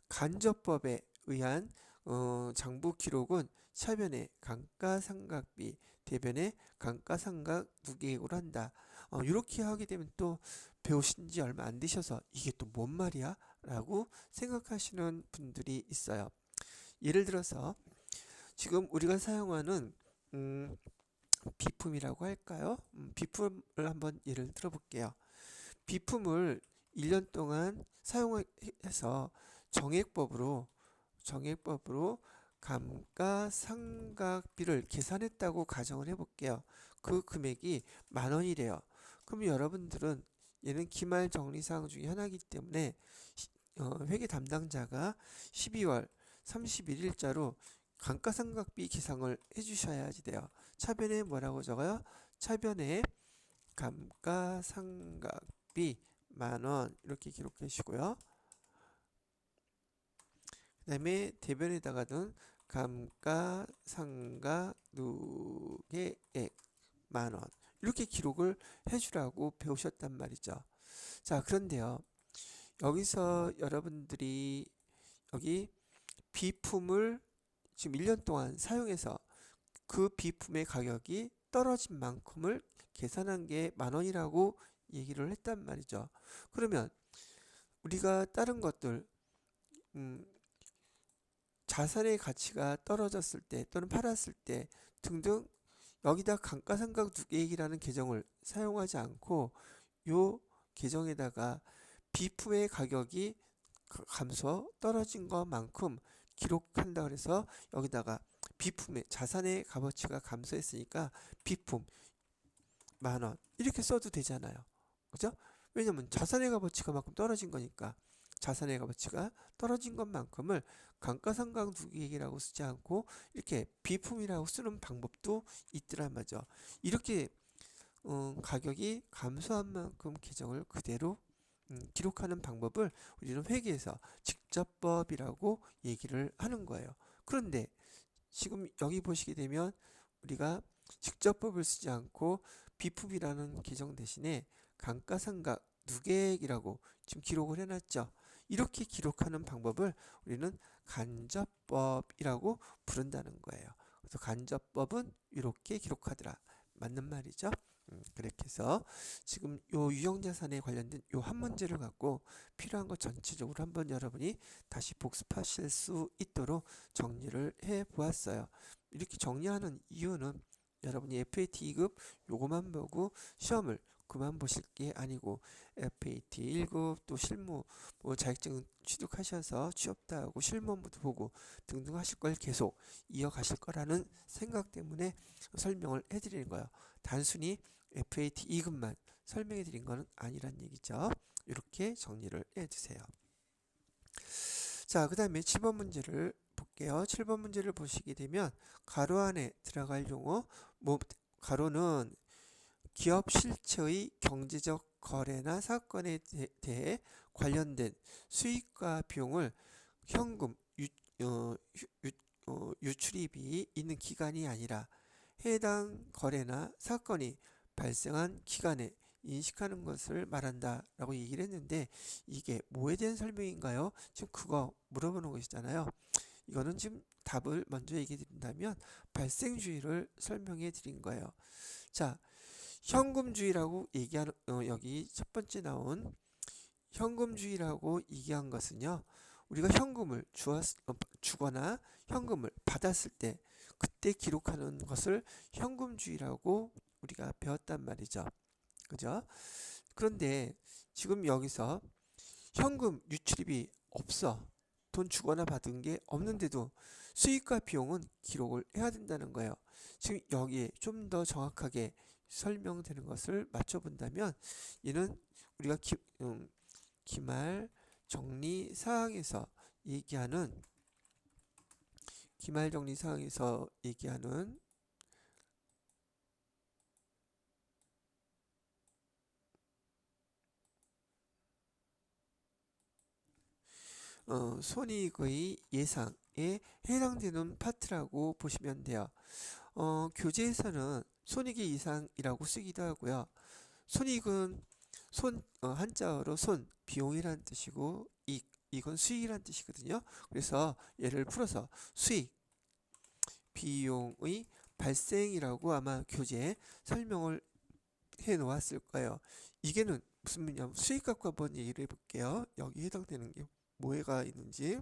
간접법에 의한 장부 기록은 차변의 감가상각비, 대변의 감가상각 누계액으로 한다. 이렇게 하게 되면 또 배우신 지 얼마 안 되셔서 이게 또 뭔 말이야? 라고 생각하시는 분들이 있어요. 예를 들어서 지금 우리가 사용하는 비품이라고 할까요? 비품을 한번 예를 들어볼게요. 비품을 1년 동안 사용해서 정액법으로 감가상각비를 계산했다고 가정을 해볼게요. 그 금액이 10,000원이래요. 그럼 여러분들은 얘는 기말 정리사항 중에 하나이기 때문에 회계 담당자가 12월 31일자로 감가상각비 계상을 해주셔야지 돼요. 차변에 뭐라고 적어요? 차변에 감가상각비 10,000원 이렇게 기록해 주시고요. 그 다음에 대변에다가는 감가상각 누계액 10,000원 이렇게 기록을 해주라고 배우셨단 말이죠. 자, 그런데요. 여기서 여러분들이 여기 비품을 지금 1년 동안 사용해서 그 비품의 가격이 떨어진 만큼을 계산한 게 10,000원이라고 얘기를 했단 말이죠. 그러면 우리가 다른 것들 자산의 가치가 떨어졌을 때 또는 팔았을 때 등등 여기다 감가상각 누계액이라는 계정을 사용하지 않고 요 계정에다가 비품의 가격이 감소 떨어진 것만큼 기록한다 그래서 여기다가 비품의 자산의 값어치가 감소했으니까 비품 10,000원 이렇게 써도 되잖아요. 그죠? 왜냐면 자산의 값어치가 만큼 떨어진 거니까 자산의 값어치가 떨어진 것만큼을 감가상각 누계액이라고 쓰지 않고 이렇게 비품이라고 쓰는 방법도 있더란 말이죠. 이렇게 가격이 감소한 만큼 계정을 그대로 기록하는 방법을 우리는 회계에서 직접법이라고 얘기를 하는 거예요. 그런데 지금 여기 보시게 되면 우리가 직접법을 쓰지 않고 비품이라는 계정 대신에 감가상각 누계액이라고 지금 기록을 해놨죠. 이렇게 기록하는 방법을 우리는 간접법이라고 부른다는 거예요. 그래서 간접법은 이렇게 기록하더라. 맞는 말이죠. 그렇게 해서 지금 요 유형자산에 관련된 요 한 문제를 갖고 필요한 것 전체적으로 한번 여러분이 다시 복습하실 수 있도록 정리를 해 보았어요. 이렇게 정리하는 이유는 여러분이 FAT 2급 요거만 보고 시험을 그만 보실 게 아니고 FAT 1급 또 실무 뭐 자격증 취득하셔서 취업도 하고 실무도 보고 등등 하실 걸 계속 이어가실 거라는 생각 때문에 설명을 해드리는 거예요. 단순히 FAT 2급만 설명해 드린 것은 아니란 얘기죠. 이렇게 정리를 해주세요. 자, 그 다음에 7번 문제를 볼게요. 7번 문제를 보시게 되면 가로 안에 들어갈 용어 가로는 기업 실체의 경제적 거래나 사건에 대해 관련된 수익과 비용을 현금 유출입이 있는 기간이 아니라 해당 거래나 사건이 발생한 기간에 인식하는 것을 말한다 라고 얘기를 했는데 이게 뭐에 대한 설명인가요? 지금 그거 물어보는 것이잖아요. 이거는 지금 답을 먼저 얘기해 드린다면 발생주의를 설명해 드린 거예요. 자, 현금주의라고 얘기하는 여기 첫 번째 나온 현금주의라고 얘기한 것은요. 우리가 현금을 주거나 현금을 받았을 때 그때 기록하는 것을 현금주의라고 우리가 배웠단 말이죠. 그죠? 그런데 지금 여기서 현금 유출입이 없어. 돈 주거나 받은 게 없는데도 수익과 비용은 기록을 해야 된다는 거예요. 지금 여기에 좀 더 정확하게 설명되는 것을 맞춰본다면 얘는 우리가 기말 정리 사항에서 얘기하는 기말 정리 사항에서 얘기하는 손익의 예상에 해당되는 파트라고 보시면 돼요. 교재에서는 손익의 예상이라고 쓰기도 하고요. 손익은 한자어로 비용이라는 뜻이고 이건 수익이란 뜻이거든요. 그래서 얘를 풀어서 수익, 비용의 발생이라고 아마 교재에 설명을 해 놓았을 거예요. 이게는 무슨 의미냐면 수익 갖고 한번 얘기를 해볼게요. 여기 해당되는 게 뭐가 있는지.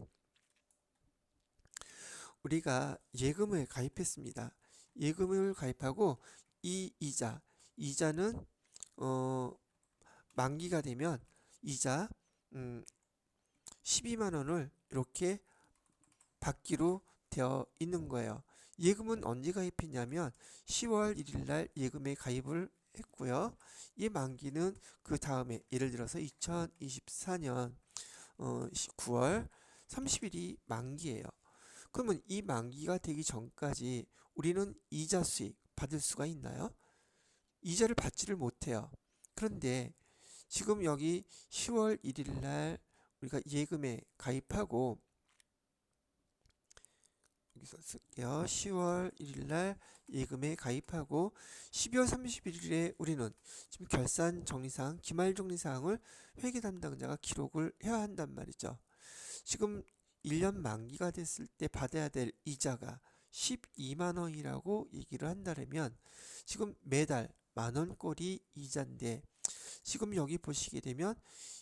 우리가 예금을 가입했습니다. 예금을 가입하고 이 이자는 만기가 되면 이자 12만 원을 이렇게 받기로 되어 있는 거예요. 예금은 언제 가입했냐면 10월 1일 날 예금에 가입을 했고요. 이 만기는 그 다음에 예를 들어서 2024년 9월 30일이 만기예요. 그러면 이 만기가 되기 전까지 우리는 이자 수익 받을 수가 있나요? 이자를 받지를 못해요. 그런데 지금 여기 10월 1일 날 우리가 예금에 가입하고, 여기서 쓸게요. 10월 1일 날 예금에 가입하고 12월 31일에 우리는 지금 결산 정리사항, 기말 정리사항을 회계 담당자가 기록을 해야 한단 말이죠. 지금 1년 만기가 됐을 때 받아야 될 이자가 12만 원이라고 얘기를 한다면 지금 매달 만원꼴이 이자인데, 지금 여기 보시게 되면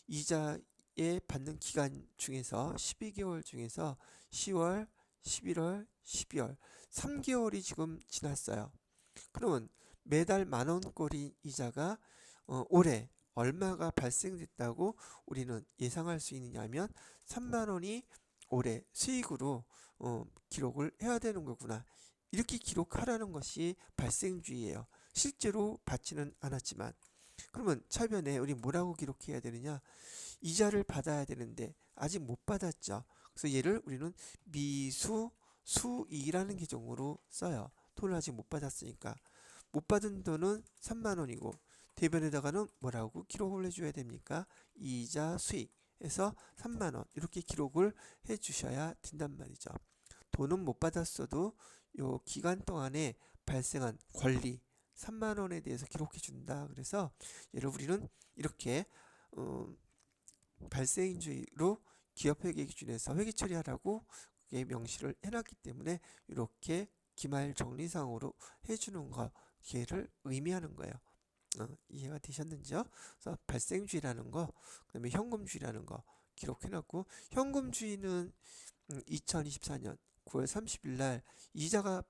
이자에 받는 기간 중에서 12개월 중에서 10월, 11월, 12월 3개월이 지금 지났어요. 그러면 매달 만원꼴이 이자가 올해 얼마가 발생됐다고 우리는 예상할 수 있느냐면 3만 원이 올해 수익으로 기록을 해야 되는 거구나. 이렇게 기록하라는 것이 발생주의예요. 실제로 받지는 않았지만. 그러면 차변에 우리 뭐라고 기록해야 되느냐? 이자를 받아야 되는데 아직 못 받았죠. 그래서 얘를 우리는 미수 수이라는 계정으로 써요. 돈을 아직 못 받았으니까. 못 받은 돈은 3만 원이고 대변에다가는 뭐라고 기록을 해줘야 됩니까? 이자 수익에서 3만 원 이렇게 기록을 해 주셔야 된단 말이죠. 돈은 못 받았어도 요 기간 동안에 발생한 권리 3만 원에 대해서 기록해 준다. 그래서 얘를 우리는 이렇게 발생주의로 기업회계 기준에서 회계 처리하라고 명시를 해놨기 때문에 이렇게 기말 정리상으로 해주는 거, 기회를 의미하는 거예요. 이해가 되셨는지요? 그래서 발생주의라는 거, 그다음에 현금주의라는 거 기록해놨고, 현금주의는 2024년 9월 30일 날 이자가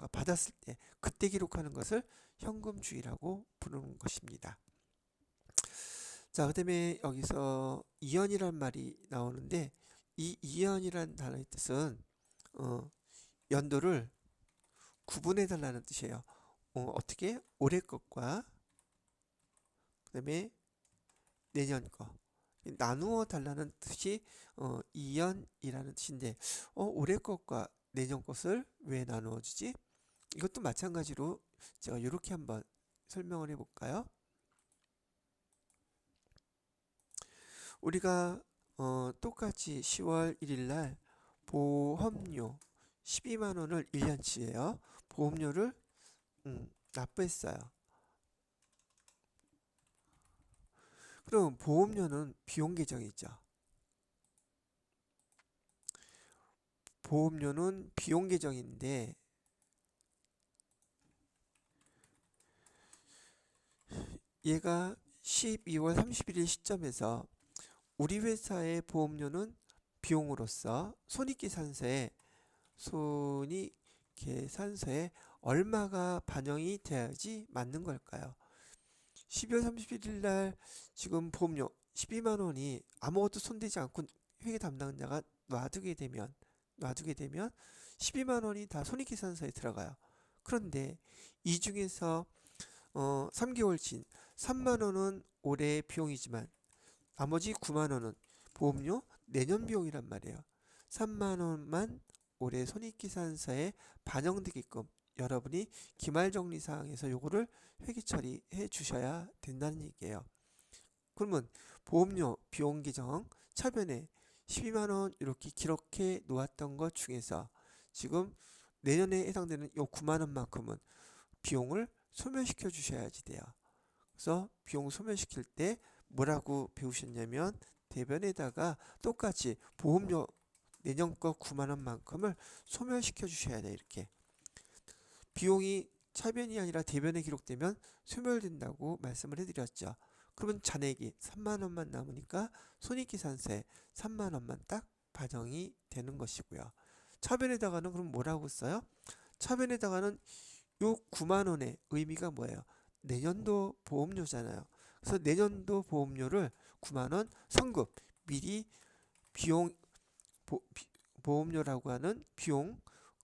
받았을 때 그때 기록하는 것을 현금주의라고 부르는 것입니다. 자, 그다음에 여기서 이연이란 말이 나오는데, 이 이연이란 단어의 뜻은 연도를 구분해 달라는 뜻이에요. 어떻게? 올해 것과 그다음에 내년 거 나누어 달라는 뜻이 이연이라는 뜻인데, 올해 것과 내년 것을 왜 나누어 주지? 이것도 마찬가지로 제가 이렇게 한번 설명을 해볼까요? 우리가 똑같이 10월 1일 날 보험료 12만 원을 1년치예요. 보험료를 납부했어요. 그럼 보험료는 비용 계정이죠. 보험료는 비용 계정인데 얘가 12월 31일 시점에서 우리 회사의 보험료는 비용으로서 손익계산서에 얼마가 반영이 돼야지 맞는 걸까요? 12월 31일 날 지금 보험료 12만 원이 아무것도 손대지 않고 회계 담당자가 놔두게 되면 12만 원이 다 손익계산서에 들어가요. 그런데 이 중에서 3개월 진 3만 원은 올해 비용이지만 나머지 9만 원은 보험료 내년 비용이란 말이에요. 3만 원만 올해 손익계산서에 반영되게끔 여러분이 기말정리사항에서 요거를 회계 처리해 주셔야 된다는 얘기예요. 그러면 보험료 비용 계정 차변에 12만 원 이렇게 기록해 놓았던 것 중에서 지금 내년에 해당되는 요 9만 원만큼은 비용을 소멸시켜 주셔야지 돼요. 그래서 비용 소멸시킬 때 뭐라고 배우셨냐면 대변에다가 똑같이 보험료 내년 거 9만 원만큼을 소멸시켜 주셔야 돼. 이렇게 비용이 차변이 아니라 대변에 기록되면 소멸된다고 말씀을 해드렸죠. 그러면 잔액이 3만 원만 남으니까 손익계산서에 3만 원만 딱 반영이 되는 것이고요. 차변에다가는 그럼 뭐라고 써요? 차변에다가는 요 9만 원의 의미가 뭐예요? 내년도 보험료잖아요. 그래서 내년도 보험료를 9만 원 성급 미리 비용 보험료라고 하는 비용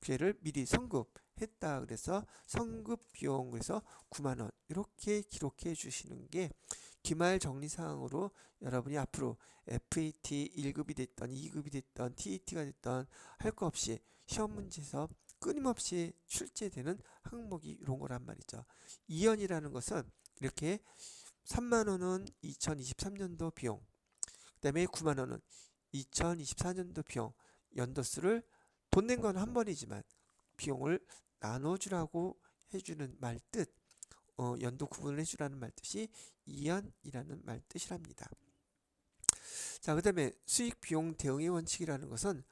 를 미리 성급했다. 그래서 성급 비용 그래서 9만 원 이렇게 기록해 주시는 게 기말 정리 사항으로 여러분이 앞으로 FAT 1급이 됐던 2급이 됐던 TAT가 됐던 할 거 없이 시험 문제에서 끊임없이 출제되는 항목이 이런 거란 말이죠. 2연이라는 것은 이렇게 3만 원은 2023년도 비용, 그 다음에 9만 원은 2024년도 비용, 연도수를 돈 낸 건 한 번이지만 비용을 나눠주라고 해주는 말 뜻, 연도 구분을 해주라는 말 뜻이 2연이라는 말 뜻이랍니다. 자, 그 다음에 수익 비용 대응의 원칙이라는 것은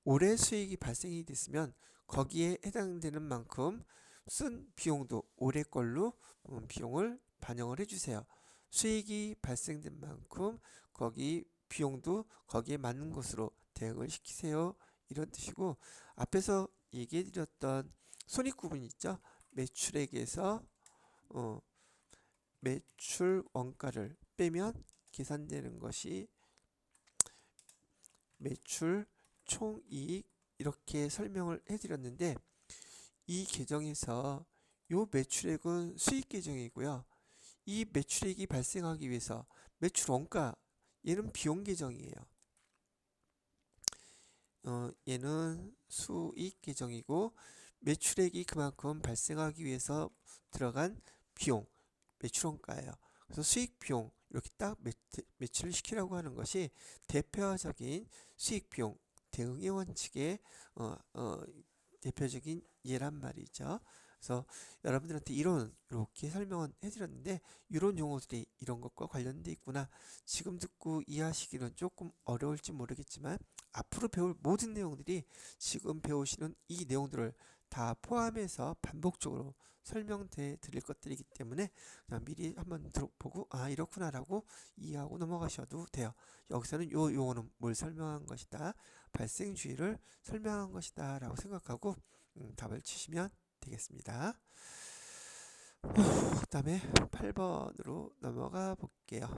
올해 수익이 발생이 됐으면 거기에 해당되는 만큼 쓴 비용도 올해 걸로 비용을 반영을 해주세요. 수익이 발생된 만큼 거기 비용도 거기에 맞는 것으로 대응을 시키세요. 이런 뜻이고, 앞에서 얘기해 드렸던 손익구분 있죠? 매출액에서 매출 원가를 빼면 계산되는 것이 매출 총이익 이렇게 설명을 해드렸는데, 이 계정에서 요 매출액은 수익 계정이고요. 이 매출액이 발생하기 위해서 매출 원가 얘는 비용 계정이에요. 얘는 수익 계정이고 매출액이 그만큼 발생하기 위해서 들어간 비용 매출원가예요. 그래서 수익 비용 이렇게 딱 매치를 시키라고 하는 것이 대표적인 수익 비용 대응의 원칙의 대표적인 예란 말이죠. 그래서 여러분들한테 이렇게 설명은 해드렸는데 이런 용어들이 이런 것과 관련돼 있구나. 지금 듣고 이해하시기는 조금 어려울지 모르겠지만 앞으로 배울 모든 내용들이 지금 배우시는 이 내용들을 다 포함해서 반복적으로 설명해 드릴 것들이기 때문에 그냥 미리 한번 들어보고 아 이렇구나라고 이해하고 넘어가셔도 돼요. 여기서는 요 용어는 뭘 설명한 것이다. 발생주의를 설명한 것이다 라고 생각하고 답을 치시면 되겠습니다. 그 다음에 8번으로 넘어가 볼게요.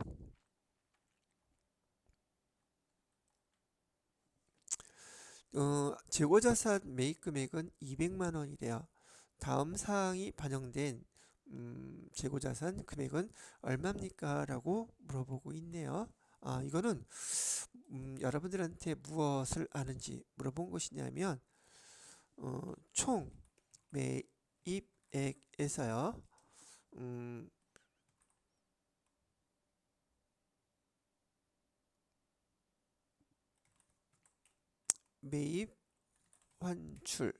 재고자산 매입 금액은 200만 원이래요. 다음 사항이 반영된 재고자산 금액은 얼마입니까? 라고 물어보고 있네요. 아, 이거는 여러분들한테 무엇을 아는지 물어본 것이냐면 총 매입액에서요. 매입 환출,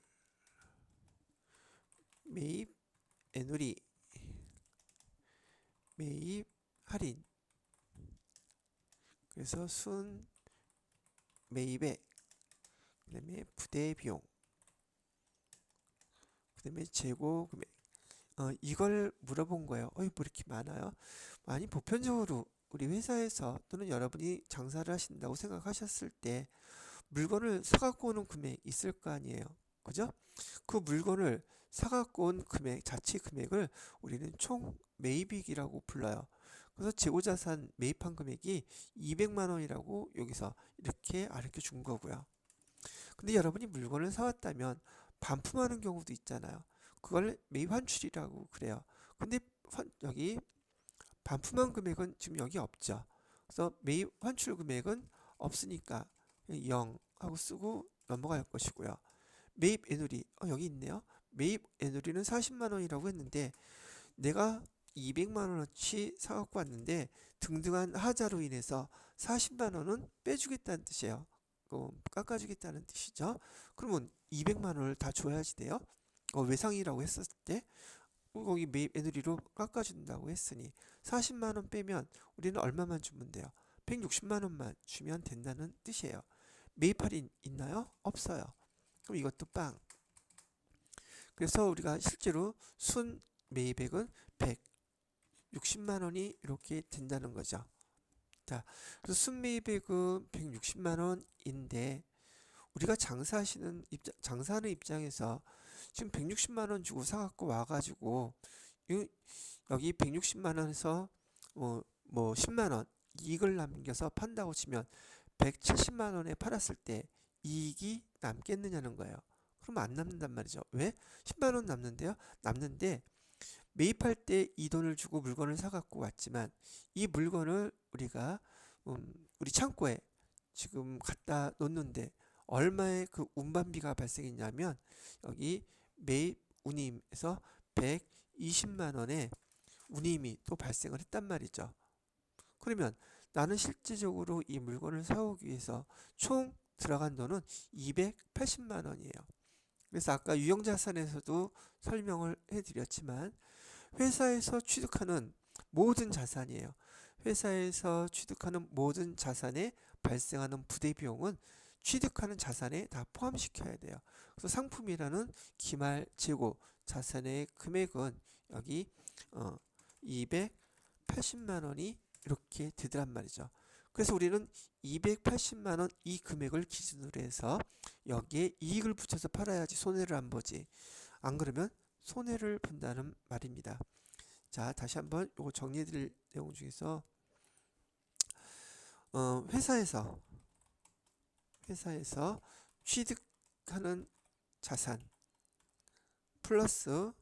매입 애누리, 매입 할인, 그래서 순 매입액, 그 다음에 부대 비용, 그 다음에 재고 금액. 이걸 물어본 거예요. 뭐 이렇게 많아요? 아니, 보편적으로 우리 회사에서 또는 여러분이 장사를 하신다고 생각하셨을 때 물건을 사갖고 오는 금액 있을 거 아니에요. 그죠? 그 물건을 사갖고 온 금액, 자체 금액을 우리는 총 매입액이라고 불러요. 그래서 재고자산 매입한 금액이 200만 원이라고 여기서 이렇게 가르쳐 준 거고요. 근데 여러분이 물건을 사왔다면 반품하는 경우도 있잖아요. 그걸 매입 환출이라고 그래요. 근데 여기 반품한 금액은 지금 여기 없죠. 그래서 매입 환출 금액은 없으니까 0 하고 쓰고 넘어갈 것이고요. 매입 애누리 여기 있네요. 매입 애누리는 40만 원이라고 했는데 내가 200만 원어치 사갖고 왔는데 등등한 하자로 인해서 40만 원은 빼주겠다는 뜻이에요. 깎아주겠다는 뜻이죠. 그러면 200만 원을 다 줘야지 돼요. 외상이라고 했었을 때 거기 매입 애누리로 깎아준다고 했으니 40만 원 빼면 우리는 얼마만 주면 돼요? 160만 원만 주면 된다는 뜻이에요. 매입 할인 있나요? 없어요. 그럼 이것도 빵. 그래서 우리가 실제로 순 매입액은 160만 원이 이렇게 된다는 거죠. 자, 그래서 순 매입액은 160만 원인데 우리가 장사하는 입장에서 지금 160만 원 주고 사갖고 와가지고 여기 160만 원에서 뭐 10만 원 이익을 남겨서 판다고 치면 170만 원에 팔았을 때 이익이 남겠느냐는 거예요. 그럼 안 남는단 말이죠. 왜? 10만 원 남는데요. 남는데 매입할 때 이 돈을 주고 물건을 사갖고 왔지만 이 물건을 우리가 우리 창고에 지금 갖다 놓는데 얼마의 그 운반비가 발생했냐면 여기 매입 운임에서 120만 원의 운임이 또 발생을 했단 말이죠. 그러면 나는 실질적으로 이 물건을 사오기 위해서 총 들어간 돈은 280만 원이에요. 그래서 아까 유형자산에서도 설명을 해드렸지만 회사에서 취득하는 모든 자산이에요. 회사에서 취득하는 모든 자산에 발생하는 부대비용은 취득하는 자산에 다 포함시켜야 돼요. 그래서 상품이라는 기말 재고 자산의 금액은 여기 280만 원이 이렇게 되더란 말이죠. 그래서 우리는 280만 원 이 금액을 기준으로 해서 여기에 이익을 붙여서 팔아야지 손해를 안 보지. 안 그러면 손해를 본다는 말입니다. 자, 다시 한번 이거 정리해 드릴 내용 중에서 회사에서 취득하는 자산 플러스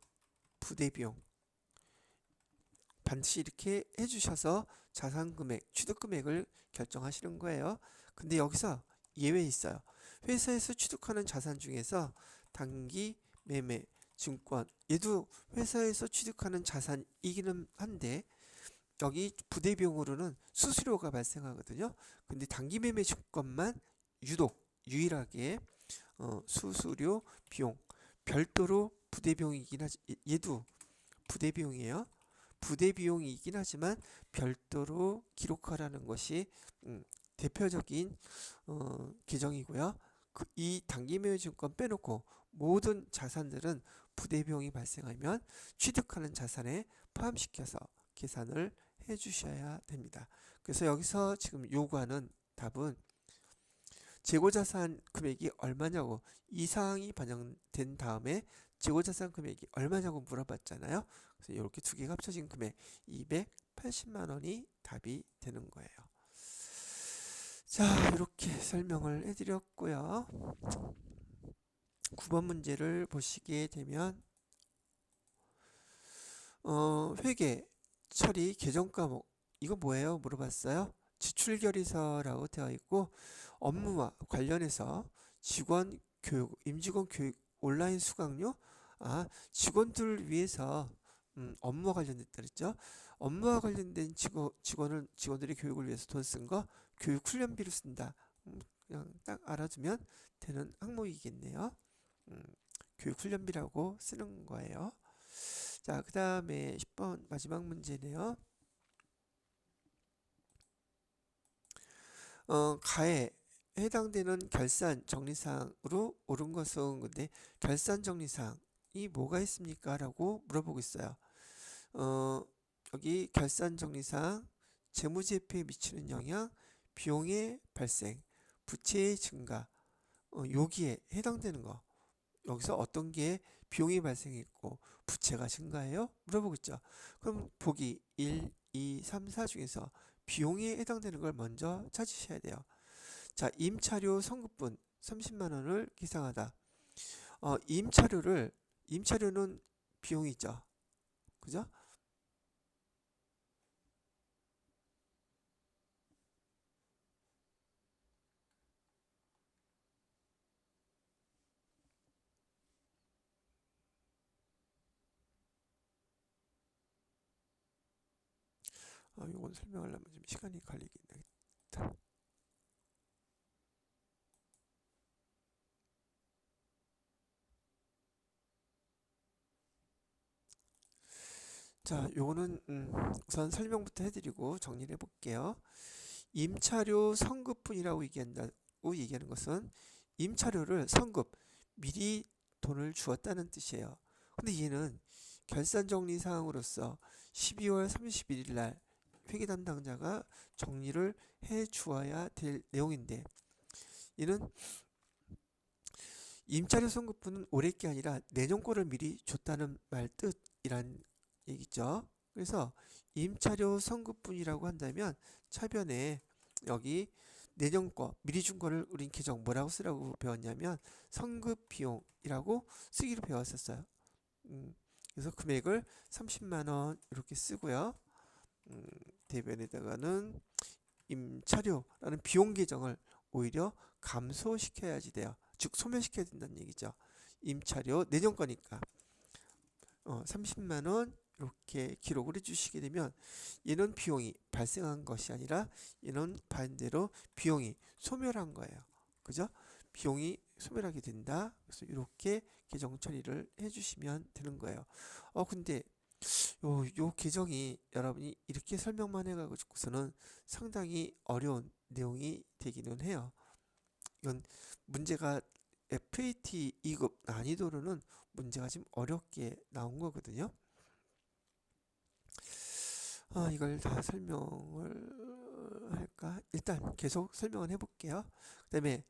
부대비용 반드시 이렇게 해주셔서 자산 금액, 취득 금액을 결정하시는 거예요. 근데 여기서 예외 있어요. 회사에서 취득하는 자산 중에서 단기 매매, 증권, 얘도 회사에서 취득하는 자산이기는 한데 여기 부대비용으로는 수수료가 발생하거든요. 근데 단기 매매 증권만 유일하게 수수료 비용 별도로 부대비용이긴 하지. 얘도 부대비용이에요. 부대비용이긴 하지만 별도로 기록하라는 것이 대표적인 규정이고요. 이 단기매매 증권 빼놓고 모든 자산들은 부대비용이 발생하면 취득하는 자산에 포함시켜서 계산을 해 주셔야 됩니다. 그래서 여기서 지금 요구하는 답은 재고자산 금액이 얼마냐고 이 사항이 반영된 다음에 재고자산 금액이 얼마냐고 물어봤잖아요. 그래서 이렇게 두 개가 합쳐진 금액 280만 원이 답이 되는 거예요. 자, 이렇게 설명을 해드렸고요. 9번 문제를 보시게 되면 회계, 처리, 계정 과목 이거 뭐예요? 물어봤어요. 지출결의서라고 되어 있고 업무와 관련해서 직원 교육, 임직원 교육, 온라인 수강료 직원들 위해서 업무와 관련됐다 그랬죠. 업무와 관련된 직원들의 교육을 위해서 돈 쓴 거 교육 훈련비로 쓴다. 그냥 딱 알아두면 되는 항목이겠네요. 교육 훈련비라고 쓰는 거예요. 자, 그 다음에 10번 마지막 문제네요. 가에 해당되는 결산 정리사항으로 옳은 것은 근데 결산 정리사항이 뭐가 있습니까? 라고 물어보고 있어요. 여기 결산 정리사항 재무제표에 미치는 영향 비용의 발생 부채의 증가 여기에 해당되는 거 여기서 어떤 게 비용이 발생했고 부채가 증가해요? 물어보고 있죠. 그럼 보기 1, 2, 3, 4 중에서 비용에 해당되는 걸 먼저 찾으셔야 돼요. 자, 임차료 성급분 30만 원을 기상하다. 임차료는 비용이죠. 그죠? 이건 설명하려면 좀 시간이 걸리긴 하겠다. 자, 요거는 우선 설명부터 해드리고 정리를 해볼게요. 임차료 선급분이라고 얘기하는 것은 임차료를 선급, 미리 돈을 주었다는 뜻이에요. 근데 얘는 결산 정리 사항으로서 12월 31일 날 회계 담당자가 정리를 해 주어야 될 내용인데, 이는 임차료 선급분은 올해 게 아니라 내년 거를 미리 줬다는 말 뜻이란 얘기죠. 그래서 임차료 선급분이라고 한다면 차변에 여기 내년 거 미리 준 거를 우린 계정 뭐라고 쓰라고 배웠냐면 선급 비용이라고 쓰기로 배웠었어요. 그래서 금액을 30만 원 이렇게 쓰고요. 대변에다가는 임차료라는 비용 계정을 오히려 감소시켜야지 돼요. 즉 소멸시켜야 된다는 얘기죠. 임차료 내년 거니까 30만 원 이렇게 기록을 해주시게 되면 얘는 비용이 발생한 것이 아니라 얘는 반대로 비용이 소멸한 거예요. 그죠? 비용이 소멸하게 된다. 그래서 이렇게 계정 처리를 해주시면 되는 거예요. 근데 요 계정이 여러분이 이렇게 설명만 해가지고서는 상당히 어려운 내용이 되기는 해요. 이건 문제가 FAT 2급 난이도로는 문제가 좀 어렵게 나온 거거든요. 이걸 다 설명을 할까? 일단 계속 설명을 해볼게요. 그 다음에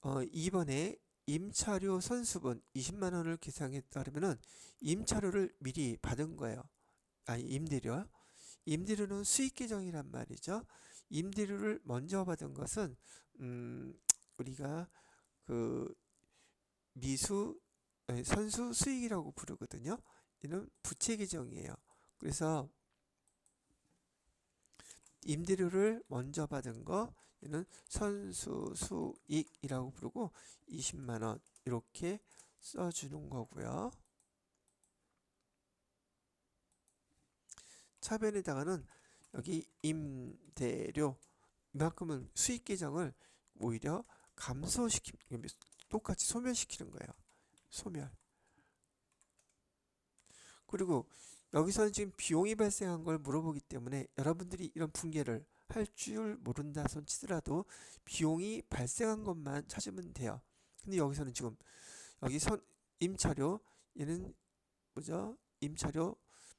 2번에 임차료 선수분 20만 원을 계산했다 그러면은 임차료를 미리 받은 거예요. 아니 임대료. 임대료는 수익 계정이란 말이죠. 임대료를 먼저 받은 것은 우리가 그 선수 수익이라고 부르거든요. 이는 부채 계정이에요. 그래서 임대료를 먼저 받은 거 얘는 선수 수익이라고 부르고 20만 원 이렇게 써주는 거고요. 차변에다가는 여기 임대료 이만큼은 수익 계정을 오히려 똑같이 소멸시키는 거예요. 소멸. 그리고 여기서는 지금 비용이 발생한 걸 물어보기 때문에 여러분들이 이런 분계를 할 줄 모른다 손 치더라도 비용이 발생한 것만 찾으면 돼요. 근데 여기서는 지금 여기 임차료 얘는 뭐죠? 임차료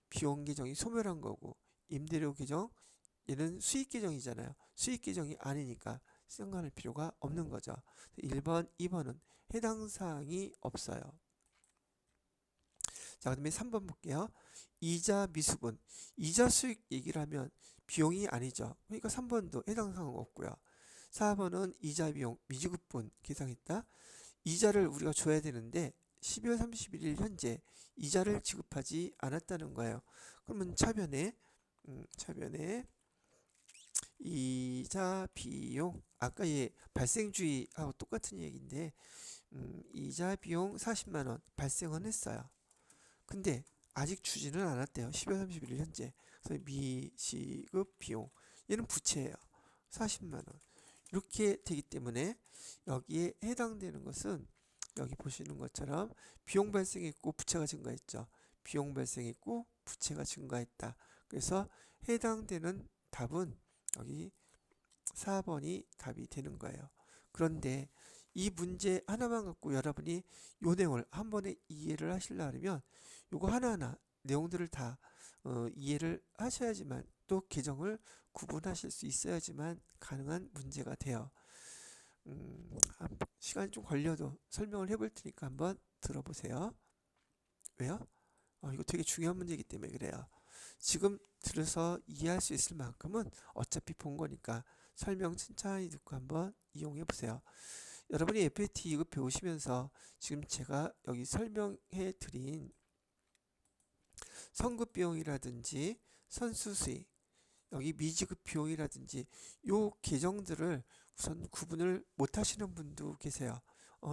비용 계정이 소멸한 거고 임대료 계정 얘는 수익 계정이잖아요. 수익 계정이 아니니까 생각할 필요가 없는 거죠. 1번, 2번은 해당 사항이 없어요. 자, 그 다음에 3번 볼게요. 이자 미수분. 이자 수익 얘기를 하면 비용이 아니죠. 그러니까 3번도 해당 사항은 없고요. 4번은 이자 비용 미지급분 계상했다. 이자를 우리가 줘야 되는데 12월 31일 현재 이자를 지급하지 않았다는 거예요. 그러면 차변에 이자 비용 아까 발생주의하고 똑같은 얘기인데 이자 비용 40만 원 발생은 했어요. 근데 아직 주지는 않았대요. 12월 31일 현재. 그래서 미시급 비용 얘는 부채예요. 40만 원 이렇게 되기 때문에 여기에 해당되는 것은 여기 보시는 것처럼 비용 발생했고 부채가 증가했죠. 비용 발생했고 부채가 증가했다. 그래서 해당되는 답은 여기 4번이 답이 되는 거예요. 그런데 이 문제 하나만 갖고 여러분이 요 내용을 한 번에 이해를 하시려면 요거 하나하나 내용들을 다 이해를 하셔야지만 또 계정을 구분하실 수 있어야지만 가능한 문제가 돼요. 시간이 좀 걸려도 설명을 해볼 테니까 한번 들어보세요. 왜요? 이거 되게 중요한 문제이기 때문에 그래요. 지금 들어서 이해할 수 있을 만큼은 어차피 본 거니까 설명 천천히 듣고 한번 이용해 보세요. 여러분이 FAT 2급 배우시면서 지금 제가 여기 설명해 드린 선급 비용이라든지 선수 수익 여기 미지급 비용이라든지 요 계정들을 우선 구분을 못 하시는 분도 계세요.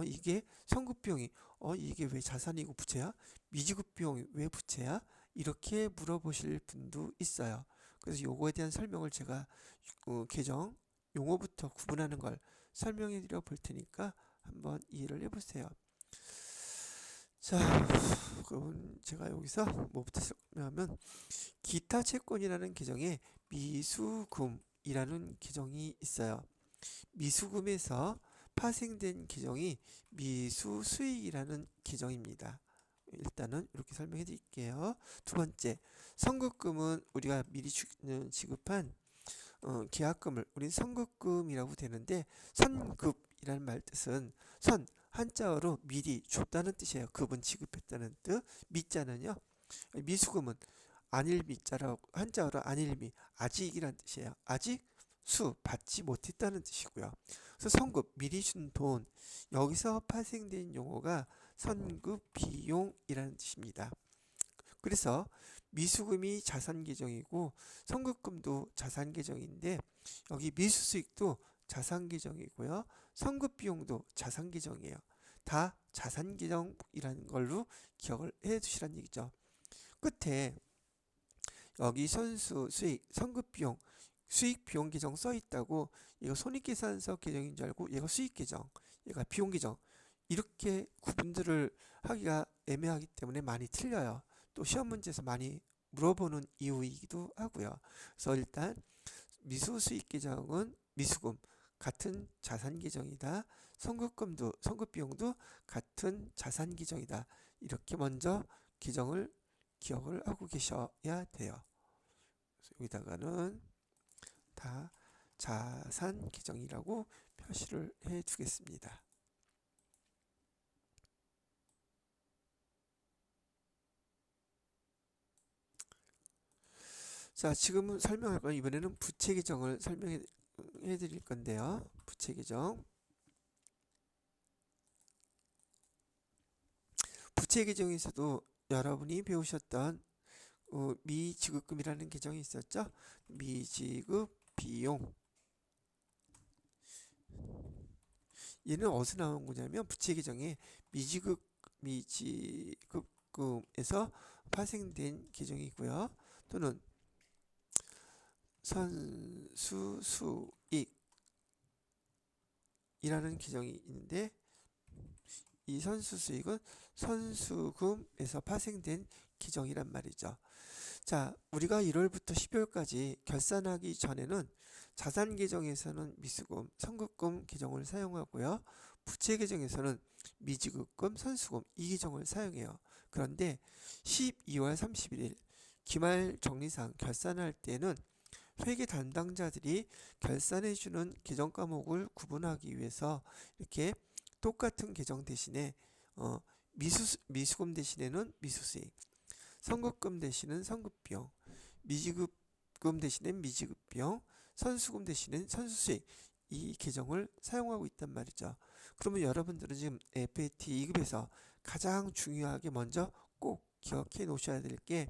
이게 선급 비용이 이게 왜 자산이고 부채야? 미지급 비용이 왜 부채야? 이렇게 물어보실 분도 있어요. 그래서 요거에 대한 설명을 제가 계정 용어부터 구분하는 걸 설명해 드려 볼 테니까 한번 이해를 해보세요. 자, 그럼 제가 여기서 뭐부터 설명하면 기타 채권이라는 계정에 미수금 미수금이라는 계정이 있어요. 미수금에서 파생된 계정이 미수수익이라는 계정입니다. 일단은 이렇게 설명해 드릴게요. 두 번째, 선급금은 우리가 미리 지급한 계약금을 우린 선급금이라고 되는데, 선급이라는 말 뜻은 선 한자어로 미리 줬다는 뜻이에요. 급은 지급했다는 뜻. 미자는요, 미수금은 안일미자라고 한자어로 안일미 아직이란 뜻이에요. 아직 수 받지 못했다는 뜻이고요. 그래서 선급 미리 준 돈, 여기서 파생된 용어가 선급 비용이라는 뜻입니다. 그래서 미수금이 자산 계정이고 선급금도 자산 계정인데, 여기 미수수익도 자산 계정이고요. 선급 비용도 자산 계정이에요. 다 자산 계정이라는 걸로 기억을 해 두시란 얘기죠. 끝에 여기 선수 수익 선급 비용 수익 비용 계정 써 있다고 이거 손익계산서 계정인 줄 알고 얘가 수익 계정, 얘가 비용 계정, 이렇게 구분들을 하기가 애매하기 때문에 많이 틀려요. 또 시험 문제에서 많이 물어보는 이유이기도 하고요. 그래서 일단 미수 수익 계정은 미수금 같은 자산 계정이다. 선급금도 선급 비용도 같은 자산 계정이다. 이렇게 먼저 계정을 기억을 하고 계셔야 돼요. 여기다가는 다 자산 계정이라고 표시를 해 두겠습니다. 자, 지금 설명할 건 이번에는 부채 계정을 설명해 드릴 건데요. 부채 계정. 부채 계정에서도 여러분이 배우셨던 미지급금이라는 계정이 있었죠. 미지급 비용. 얘는 어디서 나온 거냐면 부채 계정에 미지급금에서 파생된 계정이고요. 또는 선수수익이라는 계정이 있는데, 이 선수수익은 선수금에서 파생된 계정이란 말이죠. 자, 우리가 1월부터 12월까지 결산하기 전에는 자산 계정에서는 미수금, 선급금 계정을 사용하고요. 부채 계정에서는 미지급금, 선수금 이 계정을 사용해요. 그런데 12월 31일 기말 정리상 결산할 때는 회계 담당자들이 결산해주는 계정 과목을 구분하기 위해서 이렇게 똑같은 계정 대신에 미수금 대신에는 미수수익, 선급금 대신은 선급비용, 미지급금 대신엔 미지급비용, 선수금 대신엔 선수수익, 이 계정을 사용하고 있단 말이죠. 그러면 여러분들은 지금 FAT 2급에서 가장 중요하게 먼저 꼭 기억해 놓으셔야 될 게,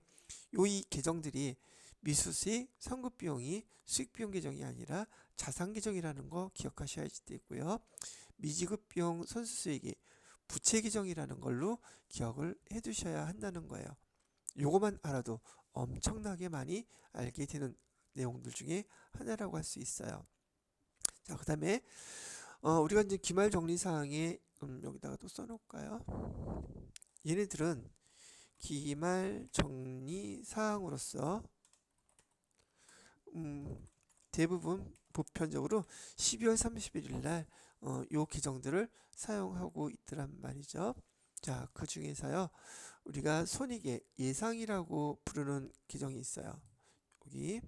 이 계정들이 미수수익, 선급비용이 수익비용 계정이 아니라 자산 계정이라는 거 기억하셔야 되고요. 미지급비용, 선수수익이 부채 계정이라는 걸로 기억을 해 두셔야 한다는 거예요. 요거만 알아도 엄청나게 많이 알게 되는 내용들 중에 하나라고 할 수 있어요. 자, 그 다음에 우리가 이제 기말 정리사항에 여기다가 또 써놓을까요? 얘네들은 기말 정리사항으로서 대부분 보편적으로 12월 31일 날 요 계정들을 사용하고 있더란 말이죠. 자, 그 중에서요, 우리가 손익의 예상이라고 부르는 계정이 있어요. 여기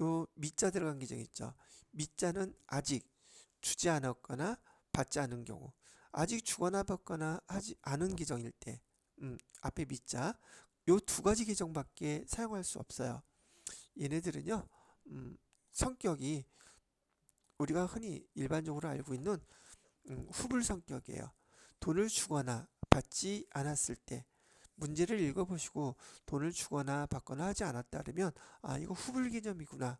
요 미자 들어간 계정 있죠. 미자는 아직 주지 않았거나 받지 않은 경우, 아직 주거나 받거나 하지 않은 계정일 때, 앞에 미자, 요 두 가지 계정밖에 사용할 수 없어요. 얘네들은요, 성격이 우리가 흔히 일반적으로 알고 있는 후불 성격이에요. 돈을 주거나 받지 않았을 때, 문제를 읽어보시고 돈을 주거나 받거나 하지 않았다 그러면 이거 후불 개념이구나.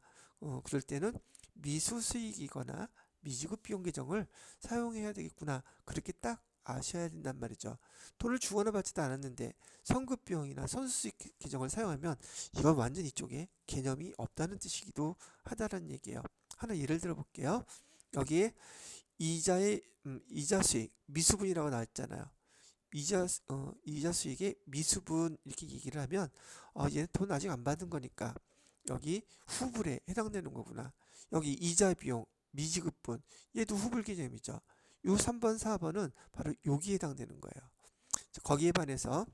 그럴 때는 미수수익이거나 미지급 비용 계정을 사용해야 되겠구나. 그렇게 딱 아셔야 된단 말이죠. 돈을 주거나 받지도 않았는데 선급 비용이나 선수수익 계정을 사용하면 이건 완전 이쪽에 개념이 없다는 뜻이기도 하다는 얘기예요. 하나 예를 들어 볼게요. 여기에 이자의 이자 수익 미수분이라고 나왔잖아요. 이자 수익의 미수분 이렇게 얘기를 하면 얘는 돈 아직 안 받은 거니까 여기 후불에 해당되는 거구나. 여기 이자 비용, 미지급분, 얘도 후불 개념이죠. 요 3번, 4번은 바로 여기에 해당되는 거예요. 거기에 반해서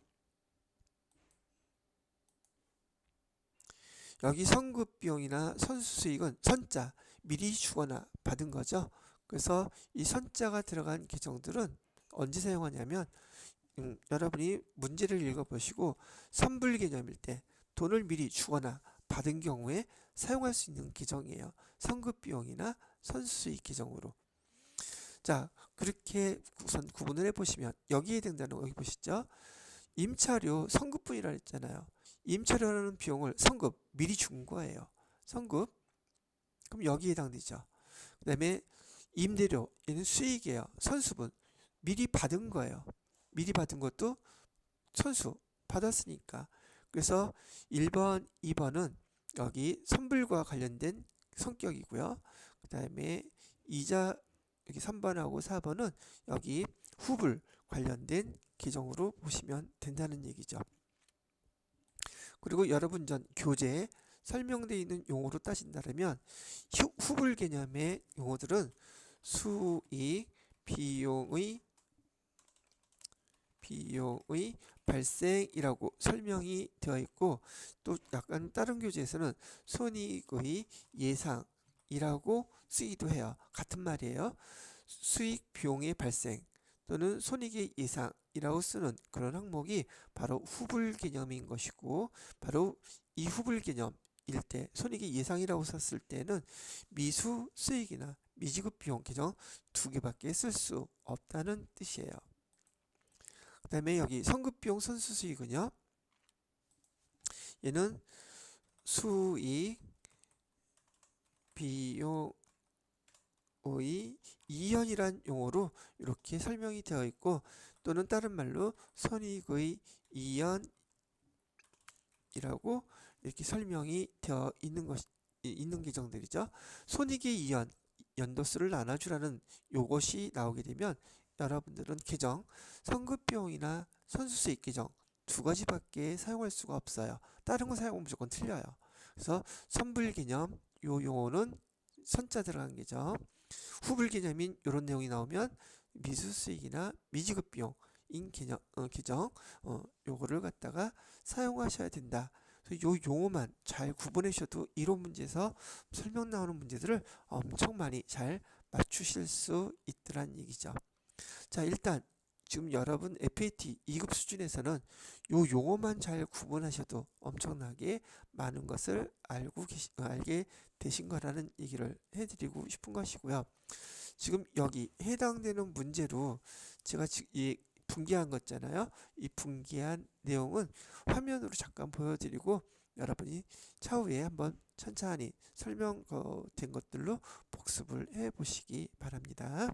여기 선급 비용이나 선수 수익은 선자, 미리 주거나 받은 거죠. 그래서 이 선자가 들어간 계정들은 언제 사용하냐면 여러분이 문제를 읽어보시고 선불 개념일 때 돈을 미리 주거나 받은 경우에 사용할 수 있는 계정이에요. 선급 비용이나 선수 수익 계정으로. 자, 그렇게 우선 구분을 해보시면 여기에 해당되는 거 여기 보시죠. 임차료 선급분이라 했잖아요. 임차료라는 비용을 선급 미리 준 거예요. 선급. 그럼 여기에 해당되죠. 그 다음에 임대료 얘는 수익이에요. 선수분 미리 받은 거예요. 미리 받은 것도 선수 받았으니까. 그래서 1번, 2번은 여기 선불과 관련된 성격이고요. 그 다음에 이자 여기 3번하고 4번은 여기 후불 관련된 계정으로 보시면 된다는 얘기죠. 그리고 여러분 전 교재에 설명되어 있는 용어로 따진다면 후불 개념의 용어들은 수익, 비용의 발생이라고 설명이 되어 있고 또 약간 다른 교재에서는 손익의 예상이라고 쓰기도 해요. 같은 말이에요. 수익 비용의 발생 또는 손익의 예상이라고 쓰는 그런 항목이 바로 후불 개념인 것이고 바로 이 후불 개념일 때 손익의 예상이라고 썼을 때는 미수 수익이나 미지급 비용 계정 두 개밖에 쓸 수 없다는 뜻이에요. 그 다음에 여기 선급비용 선수수익은요. 얘는 수익 비용의 이연이란 용어로 이렇게 설명이 되어 있고 또는 다른 말로 손익의 이연이라고 이렇게 설명이 되어 있는 계정들이죠. 손익의 이연, 연도수를 나눠주라는 요것이 나오게 되면 여러분들은 계정, 선급비용이나 선수수익 계정 두 가지밖에 사용할 수가 없어요. 다른 거 사용하면 무조건 틀려요. 그래서 선불 개념 요 용어는 선자 들어간 계정, 후불 개념인 이런 내용이 나오면 미수수익이나 미지급 비용인 계정 요거를 갖다가 사용하셔야 된다. 요 용어만 잘 구분하셔도 이론 문제에서 설명 나오는 문제들을 엄청 많이 잘 맞추실 수 있더란 얘기죠. 자, 일단 지금 여러분 FAT 2급 수준에서는 요 용어만 잘 구분하셔도 엄청나게 많은 것을 알게 되신 거라는 얘기를 해드리고 싶은 것이고요. 지금 여기 해당되는 문제로 제가 지금 이 분기한 거 있잖아요. 이 분기한 내용은 화면으로 잠깐 보여드리고 여러분이 차후에 한번 천천히 설명된 것들로 복습을 해 보시기 바랍니다.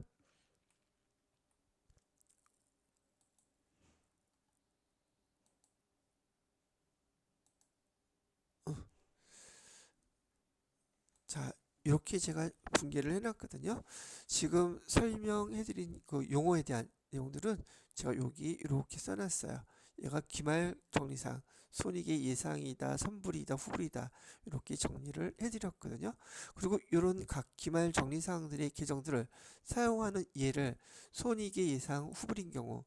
자, 이렇게 제가 분개를 해놨거든요. 지금 설명해드린 그 용어에 대한 내용들은 제가 여기 이렇게 써놨어요. 얘가 기말 정리상 손익의 예상이다, 선불이다, 후불이다 이렇게 정리를 해드렸거든요. 그리고 이런 각 기말 정리사항들의 계정들을 사용하는 예를 손익의 예상, 후불인 경우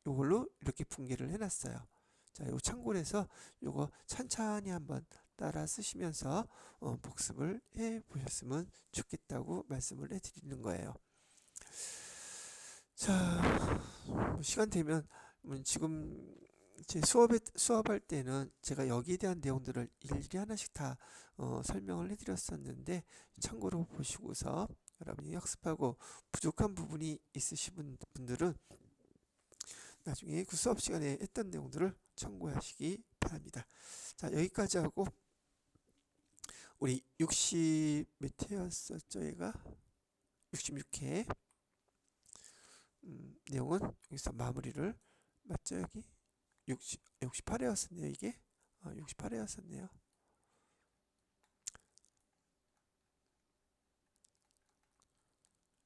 이걸로 이렇게 분개를 해놨어요. 자, 요 참고를 해서 요거 찬찬히 한번 따라 쓰시면서 복습을 해 보셨으면 좋겠다고 말씀을 해 드리는 거예요. 자, 뭐 시간 되면 지금 제 수업할 때는 제가 여기에 대한 내용들을 일일이 하나씩 다 설명을 해 드렸었는데 참고로 보시고서 여러분이 학습하고 부족한 부분이 있으신 분들은 나중에 그 수업 시간에 했던 내용들을 참고하시기 바랍니다. 자, 여기까지 하고 우리 60 몇 회였었죠? 얘가 66회 내용은 여기서 마무리를 맞죠? 여기 68회였었네요. 이게 68회였었네요.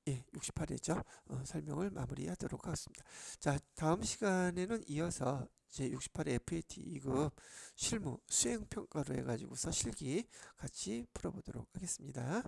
예, 68회죠. 설명을 마무리하도록 하겠습니다. 자, 다음 시간에는 이어서 제68회 FAT 2급 실무 수행평가로 해가지고서 실기 같이 풀어보도록 하겠습니다.